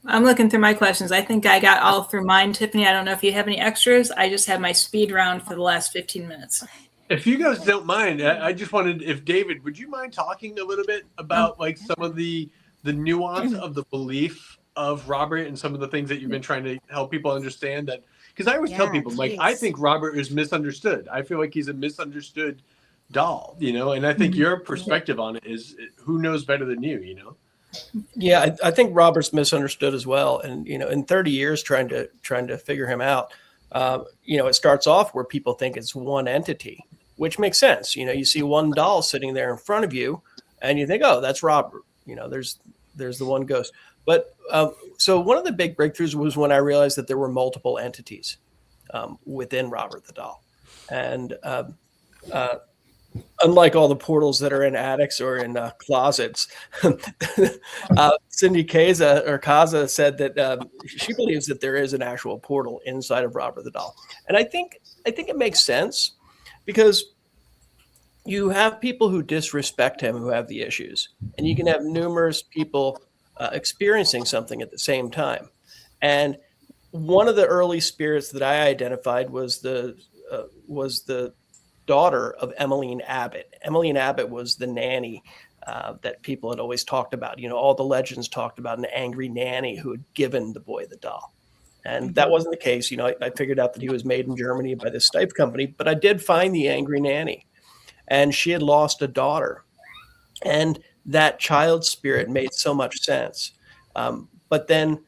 B: I'm looking through my questions. I think I got all through mine. Tiffany, I don't know if you have any extras. I just have my speed round for the last 15 minutes.
E: If you guys don't mind, I just wanted, if David, would you mind talking a little bit about like some of the nuance of the belief of Robert and some of the things that you've been trying to help people understand? That because I always tell people, like, I think Robert is misunderstood. I feel like he's a misunderstood doll, you know, and I think your perspective on it is who knows better than you know?
F: Yeah, I think Robert's misunderstood as well. And, you know, in 30 years trying to figure him out, you know, it starts off where people think it's one entity, which makes sense. You know, you see one doll sitting there in front of you and you think, oh, that's Robert. You know, there's the one ghost. But so one of the big breakthroughs was when I realized that there were multiple entities within Robert the doll. And unlike all the portals that are in attics or in closets, Cindy Kaza said that she believes that there is an actual portal inside of Robert the doll. And I think it makes sense because you have people who disrespect him who have the issues, and you can have numerous people experiencing something at the same time. And one of the early spirits that I identified was the daughter of Emmeline Abbott. Emmeline Abbott was the nanny that people had always talked about. You know, all the legends talked about an angry nanny who had given the boy the doll. And that wasn't the case. You know, I figured out that he was made in Germany by this Stipe company, but I did find the angry nanny. And she had lost a daughter. And that child spirit made so much sense. But then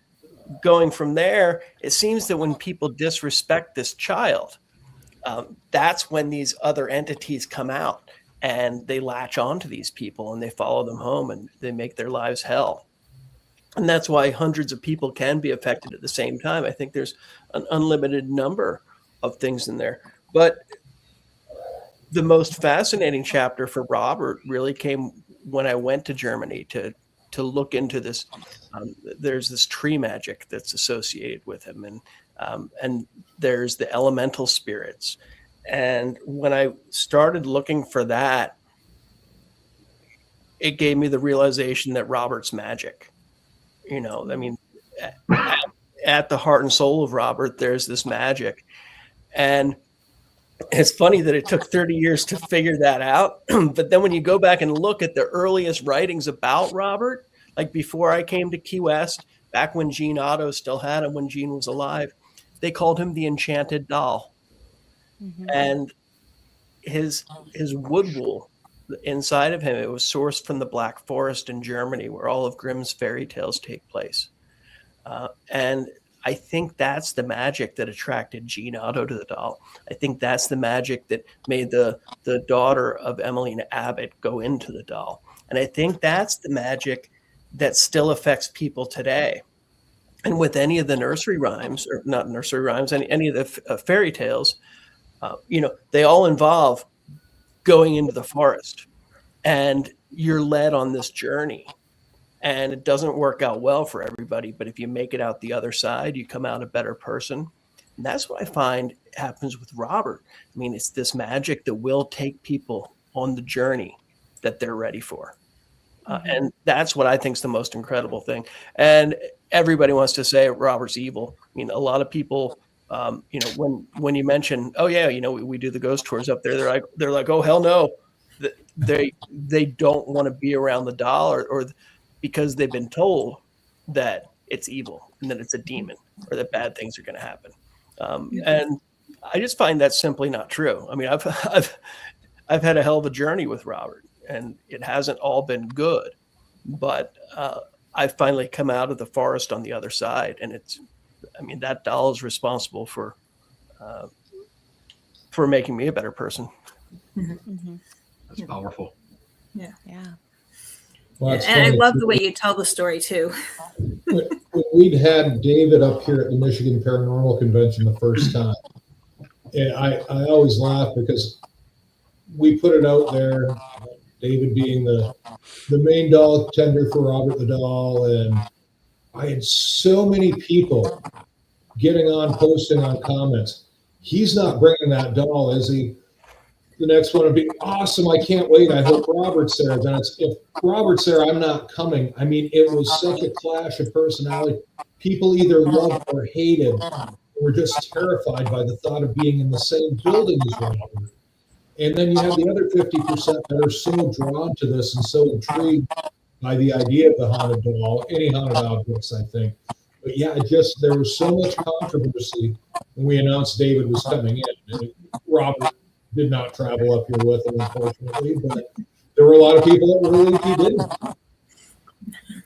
F: going from there, it seems that when people disrespect this child, that's when these other entities come out and they latch on to these people and they follow them home and they make their lives hell. And that's why hundreds of people can be affected at the same time. I think there's an unlimited number of things in there. But the most fascinating chapter for Robert really came when I went to Germany to look into this. There's this tree magic that's associated with him, and there's the elemental spirits. And when I started looking for that, it gave me the realization that Robert's magic. You know, I mean, at the heart and soul of Robert, there's this magic. And it's funny that it took 30 years to figure that out. But then when you go back and look at the earliest writings about Robert, like before I came to Key West, back when Gene Otto still had him, when Gene was alive, they called him the Enchanted Doll. Mm-hmm. And his wood wool inside of him, it was sourced from the Black Forest in Germany, where all of Grimm's fairy tales take place. And I think that's the magic that attracted Gene Otto to the doll. I think that's the magic that made the daughter of Emmeline Abbott go into the doll. And I think that's the magic that still affects people today. And with any of the nursery rhymes, or not nursery rhymes, any of the fairy tales, you know, they all involve going into the forest. And you're led on this journey. And it doesn't work out well for everybody, but if you make it out the other side, you come out a better person. And that's what I find happens with Robert. I mean, it's this magic that will take people on the journey that they're ready for. And that's what I think is the most incredible thing. And everybody wants to say Robert's evil. I mean, a lot of people, you know, when you mention, oh yeah, you know, we do the ghost tours up there, they're like, oh hell no, they don't want to be around the doll or because they've been told that it's evil and that it's a demon or that bad things are going to happen. And I just find that simply not true. I mean, I've had a hell of a journey with Robert, and it hasn't all been good, but I've finally come out of the forest on the other side. And that doll is responsible for making me a better person.
B: Mm-hmm.
D: That's powerful.
B: Yeah.
C: Yeah.
G: Well,
B: and I love the way you tell the story too.
G: we'd had David up here at the Michigan Paranormal Convention the first time, and I always laugh because we put it out there, David being the main doll tender for Robert the Doll, and I had so many people getting on, posting on comments. He's not bringing that doll, is he? The next one would be awesome. I can't wait. I hope Robert's there. Then it's, if Robert's there, I'm not coming. I mean, it was such a clash of personality. People either loved or hated, were just terrified by the thought of being in the same building as Robert. And then you have the other 50% that are so drawn to this and so intrigued by the idea of the haunted doll, any haunted objects, I think. But yeah, there was so much controversy when we announced David was coming in. And Robert did not travel up here with him, unfortunately, but there were a lot of people that really he didn't.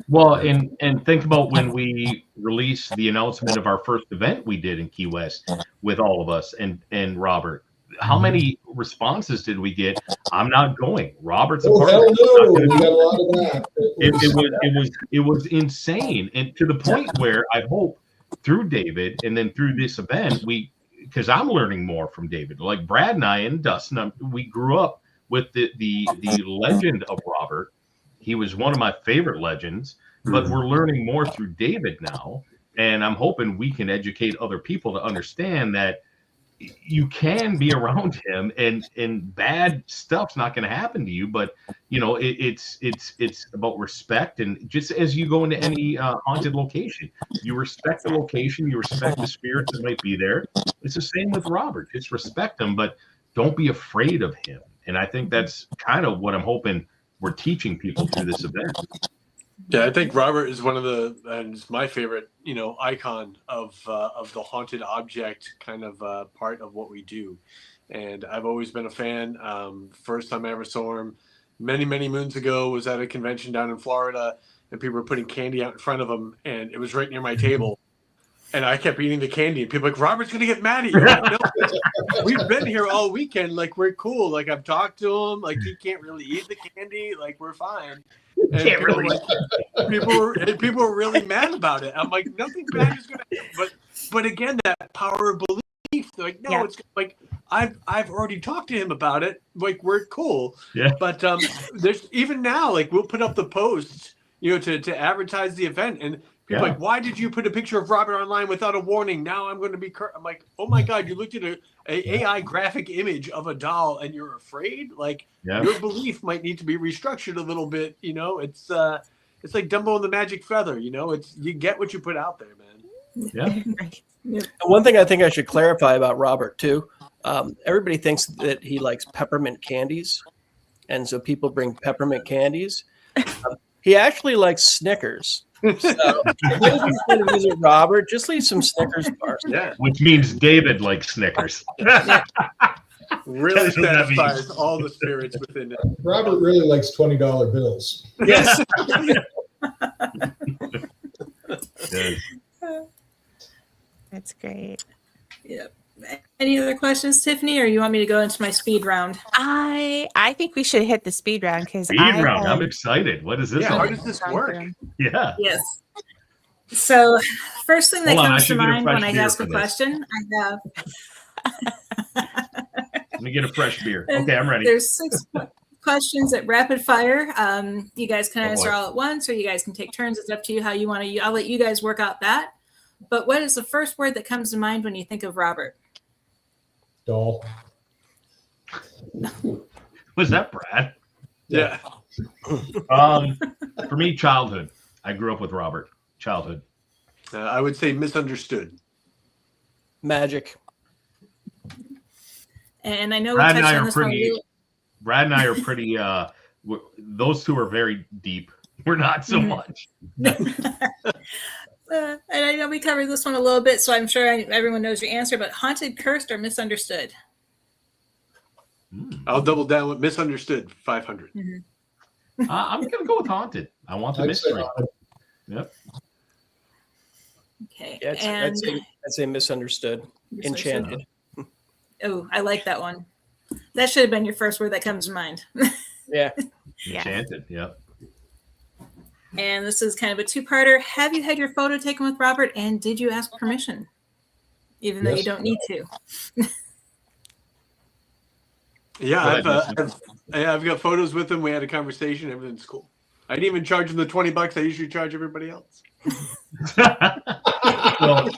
D: Well, and think about when we released the announcement of our first event we did in Key West with all of us and Robert. How many responses did we get? I'm not going. Robert's a part
G: hell
D: of it.
G: no. We got a lot of that.
D: It was insane, and to the point where I hope through David and then through this event because I'm learning more from David. Like Brad and I and Dustin, we grew up with the legend of Robert. He was one of my favorite legends, but we're learning more through David now, and I'm hoping we can educate other people to understand that you can be around him and bad stuff's not going to happen to you, but it's about respect. And just as you go into any haunted location, you respect the location, you respect the spirits that might be there. It's the same with Robert. Just respect him, but don't be afraid of him. And I think that's kind of what I'm hoping we're teaching people through this event.
E: Yeah, I think Robert is one of and it's my favorite, icon of the haunted object kind of part of what we do. And I've always been a fan. First time I ever saw him many, many moons ago was at a convention down in Florida, and people were putting candy out in front of him, and it was right near my table. And I kept eating the candy, and people were like, Robert's going to get mad at you. Like, no, we've been here all weekend. Like, we're cool. Like, I've talked to him. Like, he can't really eat the candy. Like, we're fine. And people were really mad about it. I'm like, nothing bad is going to happen. But again, that power of belief. Like, no, It's like, I've already talked to him about it. Like, we're cool.
D: Yeah.
E: But there's even now, like, we'll put up the posts, to advertise the event. And people are like, why did you put a picture of Robert online without a warning? Now I'm going to be I'm like, oh my God, you looked at a AI graphic image of a doll and you're afraid? Like, your belief might need to be restructured a little bit. It's like Dumbo and the Magic Feather. It's you get what you put out there, man.
D: Yeah.
F: One thing I think I should clarify about Robert too. Everybody thinks that he likes peppermint candies, and so people bring peppermint candies. He actually likes Snickers. So if you're going to visit Robert, just leave some Snickers bars.
E: Yeah,
D: which means David likes Snickers.
E: Really satisfies all the spirits within it.
G: Robert really likes $20 bills.
F: Yes.
C: That's great.
B: Yep. Any other questions, Tiffany, or you want me to go into my speed round?
C: I think we should hit the speed round because
D: I'm excited. What is this?
E: How does this work?
D: Yeah.
B: Yes. So, first thing that
D: Hold on,
B: comes
D: I
B: to
D: should get a
B: mind
D: fresh
B: when I
D: beer
B: ask a
D: for this.
B: question, I have.
D: Let me get a fresh beer. Okay, I'm ready.
B: There's 6 questions at rapid fire. You guys can answer
D: boy.
B: all at once, or you guys can take turns. It's up to you how you want to. I'll let you guys work out that. But what is the first word that comes to mind when you think of Robert?
G: Doll.
D: Was that Brad?
E: Yeah.
D: For me, childhood. I grew up with Robert. Childhood.
E: I would say misunderstood.
F: Magic.
B: And I know
D: Brad
B: we
D: and
B: touched
D: I
B: on
D: are
B: this one.
D: pretty. Those two are very deep. We're not so much.
B: And I know we covered this one a little bit, so I'm sure everyone knows your answer, but haunted, cursed, or misunderstood?
E: I'll double down with misunderstood. 500.
D: I'm going to go with haunted. I want the mystery. Yep.
B: Okay.
F: Yeah, I'd say misunderstood. Enchanted.
B: Oh, I like that one. That should have been your first word that comes to mind.
F: Yeah.
D: Enchanted. Yep.
B: And this is kind of a two-parter. Have you had your photo taken with Robert, and did you ask permission? Even though you
G: Yes.
B: don't need to.
E: Yeah,
D: Go ahead,
E: I've got photos with him. We had a conversation. Everything's cool. I didn't even charge him the $20 I usually charge everybody else.
D: Well,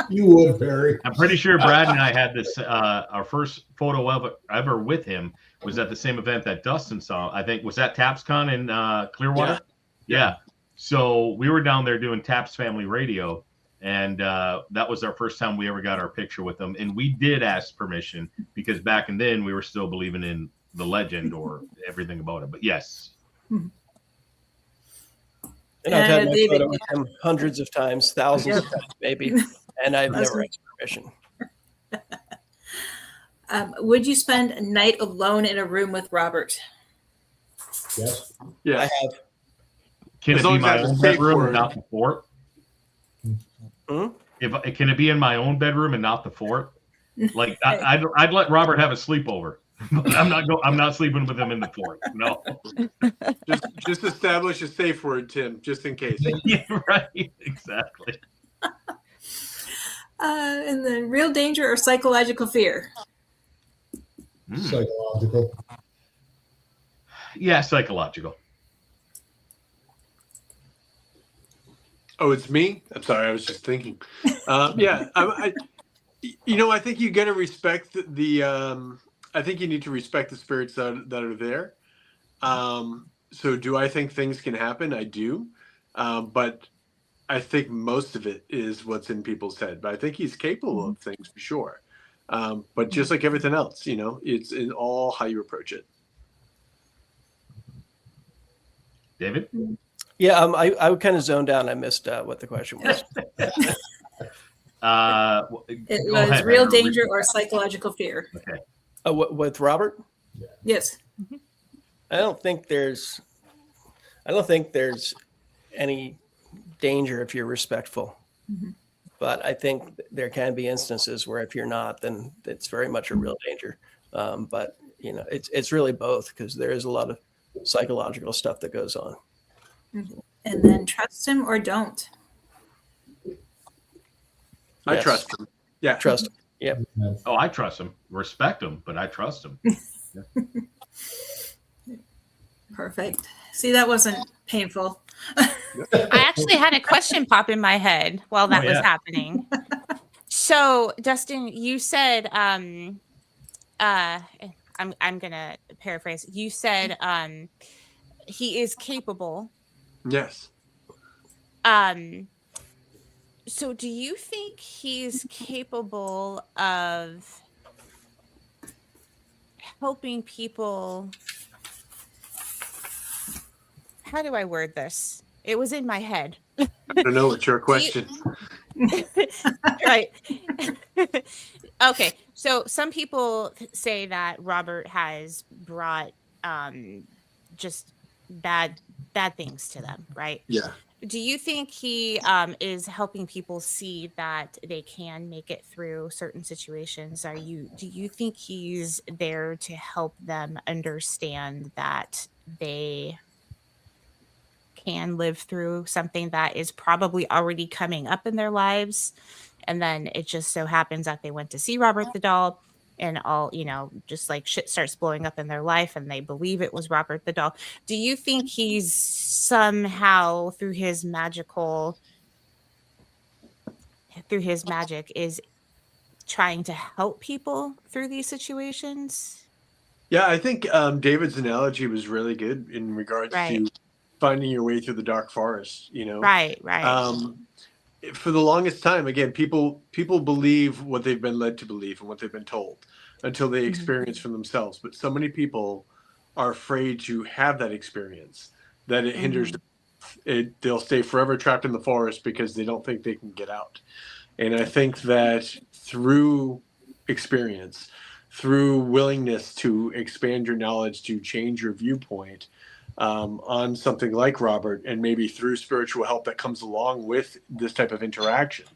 G: You would, Barry.
D: I'm pretty sure Brad and I had this. Our first photo ever with him was at the same event that Dustin saw. I think was that TapsCon in Clearwater. Yeah. So we were down there doing Taps Family Radio, and that was our first time we ever got our picture with them. And we did ask permission because back then we were still believing in the legend or everything about it. But yes.
F: And I've had my
B: David,
F: photo with him hundreds of times, thousands of times maybe, and I've never asked permission.
B: Would you spend a night alone in a room with Robert?
G: Yes.
E: Yeah.
F: I have.
D: Can
E: As
D: it
E: long
D: be
E: as I
D: my
E: have a
D: own
E: safe
D: bedroom
E: word.
D: and not the fort? Can it be in my own bedroom and not the fort? Like I'd let Robert have a sleepover, but I'm not sleeping with him in the fort. No.
E: Just establish a safe word, Tim, just in case.
D: Yeah, right. Exactly.
B: And then real danger or psychological fear?
G: Psychological.
D: Yeah, psychological.
E: Oh, it's me? I'm sorry. I was just thinking. Yeah. I think you got to respect I think you need to respect the spirits that are there. So do I think things can happen? I do. But I think most of it is what's in people's head. But I think he's capable of things for sure. But just like everything else, it's in all how you approach it.
D: David?
F: Yeah, I kind of zoned out. I missed what the question was.
B: It
D: Go
B: was
D: ahead,
B: real
D: Heather.
B: danger or psychological fear.
D: Okay.
F: With Robert?
B: Yes.
F: I don't think there's any danger if you're respectful. But I think there can be instances where if you're not, then it's very much a real danger. But it's really both, because there is a lot of psychological stuff that goes on.
B: And then trust him or don't.
E: I
F: Yes.
E: trust him. Yeah.
F: Trust him. Yep.
D: Oh, I trust him. Respect him, but I trust him.
B: Perfect. See, that wasn't painful.
C: I actually had a question pop in my head while that was
D: yeah.
C: happening. So, Dustin, you said, I'm gonna paraphrase. You said he is capable.
E: Yes.
C: So do you think he's capable of helping people? How do I word this? It was in my head.
E: I don't know. It's your question.
C: Right. Okay. So some people say that Robert has brought just bad things to them, right?
E: Yeah.
C: Do you think he is helping people see that they can make it through certain situations? Do you think he's there to help them understand that they can live through something that is probably already coming up in their lives, and then it just so happens that they went to see Robert the doll, and all, just like shit starts blowing up in their life and they believe it was Robert the doll? Do you think he's somehow through his magic is trying to help people through these situations?
E: Yeah, I think David's analogy was really good in regards to finding your way through the dark forest,
C: Right.
E: For the longest time, again, people believe what they've been led to believe and what they've been told until they experience for themselves. But so many people are afraid to have that experience that it hinders them. They'll stay forever trapped in the forest because they don't think they can get out. And I think that through experience, through willingness to expand your knowledge, to change your viewpoint on something like Robert, and maybe through spiritual help that comes along with this type of interaction,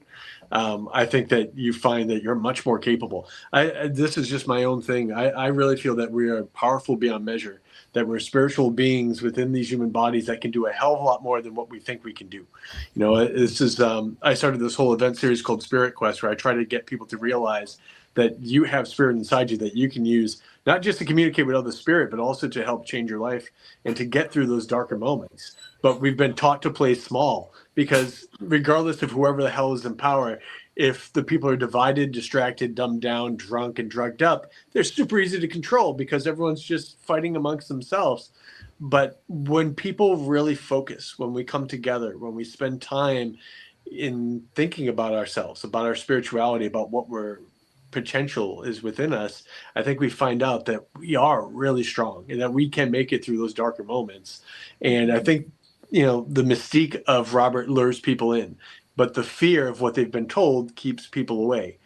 E: I think that you find that you're much more capable. This is just my own thing. I really feel that we are powerful beyond measure, that we're spiritual beings within these human bodies that can do a hell of a lot more than what we think we can do. You know, this is, I started this whole event series called Spirit Quest, where I try to get people to realize that you have spirit inside you that you can use, not just to communicate with other spirit, but also to help change your life and to get through those darker moments. But we've been taught to play small, because regardless of whoever the hell is in power, if the people are divided, distracted, dumbed down, drunk, and drugged up, they're super easy to control because everyone's just fighting amongst themselves. But when people really focus, when we come together, when we spend time in thinking about ourselves, about our spirituality, about what we're potential is within us, I think we find out that we are really strong and that we can make it through those darker moments. And I think, you know, the mystique of Robert lures people in, but the fear of what they've been told keeps people away.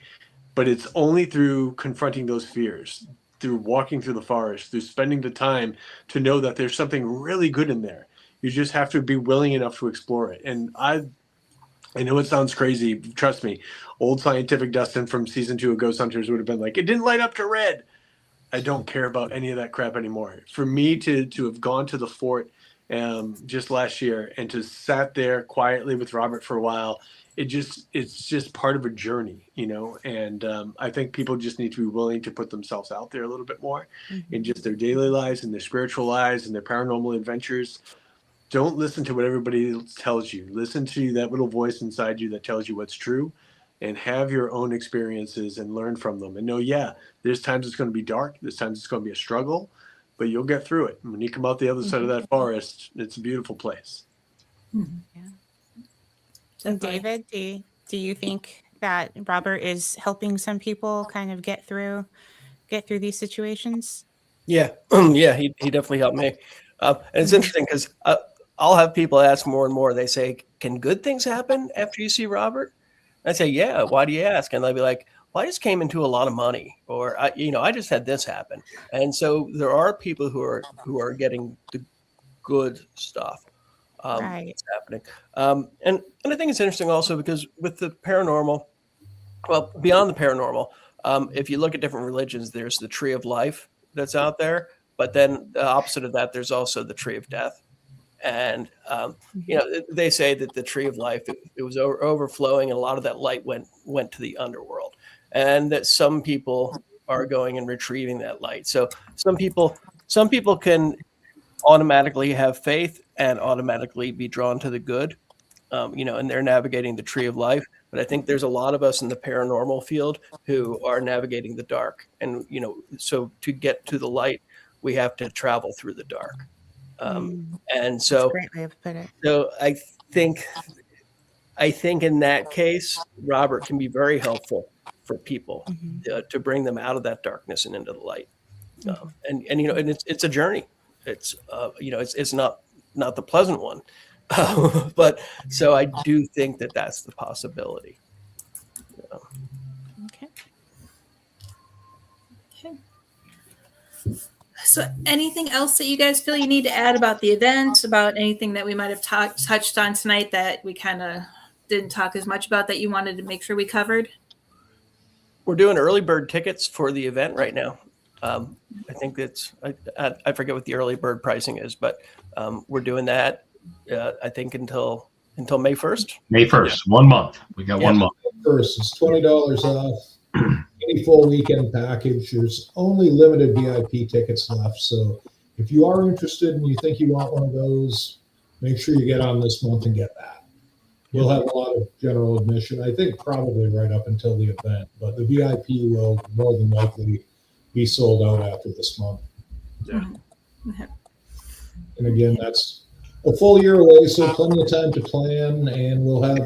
E: But it's only through confronting those fears, through walking through the forest, through spending the time to know that there's something really good in there. You just have to be willing enough to explore it. And I know it sounds crazy. Trust me, old scientific Dustin from season 2 of Ghost Hunters would have been like, it didn't light up to red. I don't care about any of that crap anymore. For me to have gone to the fort just last year and to sat there quietly with Robert for a while, it's just part of a journey, you know. And I think people just need to be willing to put themselves out there a little bit more in just their daily lives and their spiritual lives and their paranormal adventures. Don't listen to what everybody else tells you. Listen to that little voice inside you that tells you what's true, and have your own experiences and learn from them. And know, yeah, there's times it's going to be dark. There's times it's going to be a struggle, but you'll get through it. When you come out the other side of that forest, it's a beautiful place.
C: Yeah. So David, do you think that Robert is helping some people kind of get through these situations?
F: Yeah. Yeah, he definitely helped me. And it's interesting because I'll have people ask more and more. They say, can good things happen after you see Robert? I say, yeah. Why do you ask? And they'll be like, well, I just came into a lot of money, or I just had this happen. And so there are people who are getting the good stuff that's happening. And I think it's interesting also because with the paranormal, well, beyond the paranormal, if you look at different religions, there's the tree of life that's out there, but then the opposite of that, there's also the tree of death. And, they say that the tree of life, it was overflowing, and a lot of that light went to the underworld, and that some people are going and retrieving that light. So some people can automatically have faith and automatically be drawn to the good, and they're navigating the tree of life. But I think there's a lot of us in the paranormal field who are navigating the dark. And, so to get to the light, we have to travel through the dark. And so,
C: that's a great way of putting it.
F: So I think in that case, Robert can be very helpful for people to bring them out of that darkness and into the light. And it's a journey. It's it's not the pleasant one, but so I do think that that's the possibility.
C: Okay.
B: So anything else that you guys feel you need to add about the event, about anything that we might have touched on tonight that we kind of didn't talk as much about that you wanted to make sure we covered?
F: We're doing early bird tickets for the event right now. I think I forget what the early bird pricing is, but we're doing that, I think until May 1st.
D: May 1st, 1 month. We got 1 month.
G: First, it's $20 off. Any full weekend package. There's only limited VIP tickets left. So if you are interested and you think you want one of those, make sure you get on this month and get that. We'll have a lot of general admission, I think probably right up until the event, but the VIP will more than likely be sold out after this month.
E: Yeah.
G: And again, that's a full year away, so plenty of time to plan, and we'll have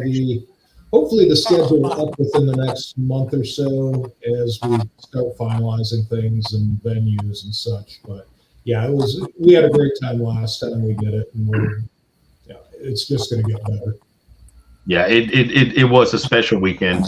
G: hopefully the schedule up within the next month or so as we start finalizing things and venues and such. But yeah, we had a great time last time we did it, and it's just going to get better.
D: Yeah, it was a special weekend.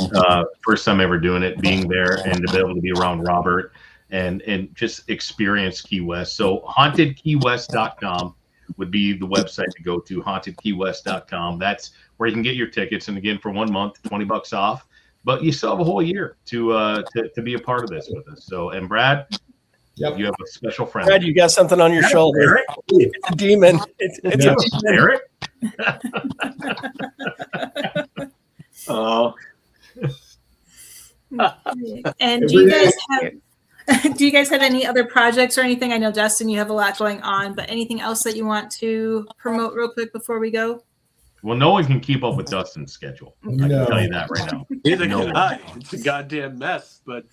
D: First time ever doing it, being there and to be able to be around Robert and just experience Key West. So hauntedkeywest.com would be the website to go to, hauntedkeywest.com. That's where you can get your tickets. And again, for 1 month, $20 off. But you still have a whole year to be a part of this with us. So, and Brad,
G: Yep.
D: You have a special friend.
F: Brad, you got something on your shoulder.
D: Eric?
F: It's a demon. It's
G: Yeah.
F: a demon.
D: Eric?
E: Oh,
B: And do you guys have do you guys have any other projects or anything? I know, Dustin, you have a lot going on, but anything else that you want to promote real quick before we go?
D: Well, no one can keep up with Dustin's schedule. I can
G: No.
D: tell you that right now.
E: neither
D: No
E: can
D: one.
E: I. It's a goddamn mess. But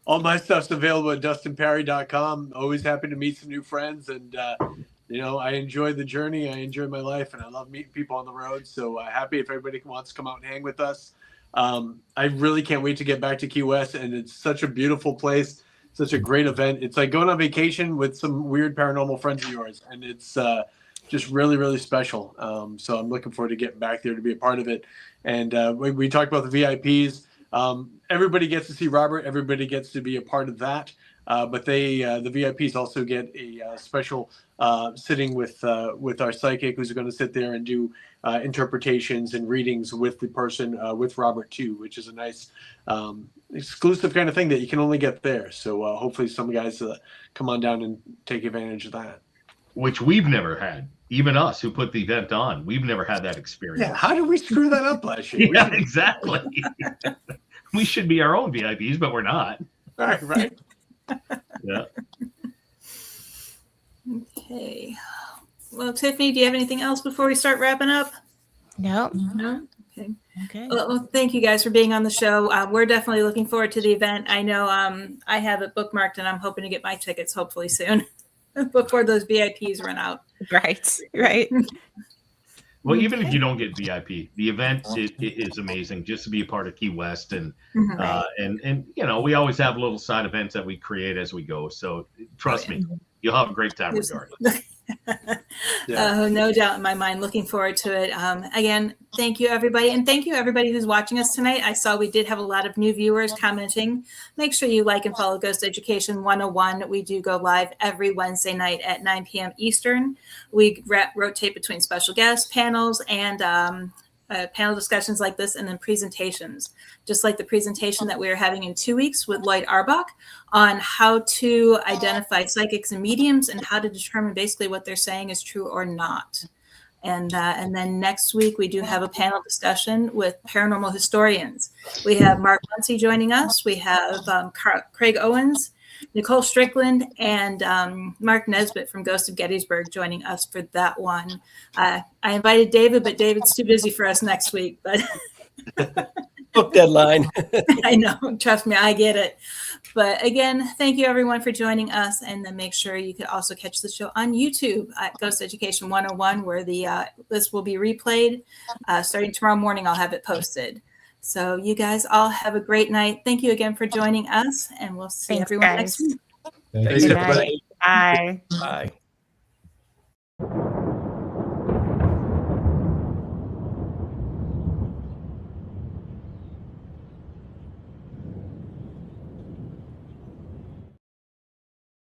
E: all my stuff's available at DustinPari.com. Always happy to meet some new friends, and I enjoy the journey. I enjoy my life, and I love meeting people on the road. So happy if everybody wants to come out and hang with us. I really can't wait to get back to Key West, and it's such a beautiful place, such a great event. It's like going on vacation with some weird paranormal friends of yours, and it's just really, really special. So I'm looking forward to getting back there to be a part of it. And we talked about the VIPs. Everybody gets to see Robert. Everybody gets to be a part of that. But the VIPs also get a special sitting with our psychic, who's going to sit there and do interpretations and readings with the person, with Robert too, which is a nice exclusive kind of thing that you can only get there. So hopefully some guys come on down and take advantage of that.
D: Which we've never had. Even us who put the event on, we've never had that experience.
E: Yeah, how did we screw that up last year?
D: Yeah, exactly. We should be our own VIPs, but we're not.
E: Right.
D: Yeah.
B: Okay. Well, Tiffany, do you have anything else before we start wrapping up?
C: No.
B: No? Okay.
C: Okay.
B: Well, thank you guys for being on the show. We're definitely looking forward to the event. I know I have it bookmarked, and I'm hoping to get my tickets hopefully soon before those VIPs run out.
C: Right.
D: Well, even if you don't get VIP, the event it is amazing just to be a part of Key West, and and we always have little side events that we create as we go. So trust me, you'll have a great time regardless.
B: No doubt in my mind. Looking forward to it. Again, thank you, everybody. And thank you, everybody who's watching us tonight. I saw we did have a lot of new viewers commenting. Make sure you like and follow Ghost Education 101. We do go live every Wednesday night at 9 p.m. Eastern. We rotate between special guests, panels, and panel discussions like this, and then presentations, just like the presentation that we are having in 2 weeks with Lloyd Arbach on how to identify psychics and mediums and how to determine basically what they're saying is true or not. And then next week, we do have a panel discussion with paranormal historians. We have Mark Muncy joining us. We have Craig Owens, Nicole Strickland, and Mark Nesbitt from Ghost of Gettysburg joining us for that one. I invited David, but David's too busy for us next week. But
F: Book deadline.
B: I know, trust me, I get it. But again, thank you everyone for joining us, and then make sure you could also catch the show on YouTube at Ghost Education 101, where this will be replayed. Starting tomorrow morning, I'll have it posted. So you guys all have a great night. Thank you again for joining us, and we'll see everyone next week.
G: Thank
E: Thanks,
G: you.
E: everybody.
C: Bye.
F: Bye.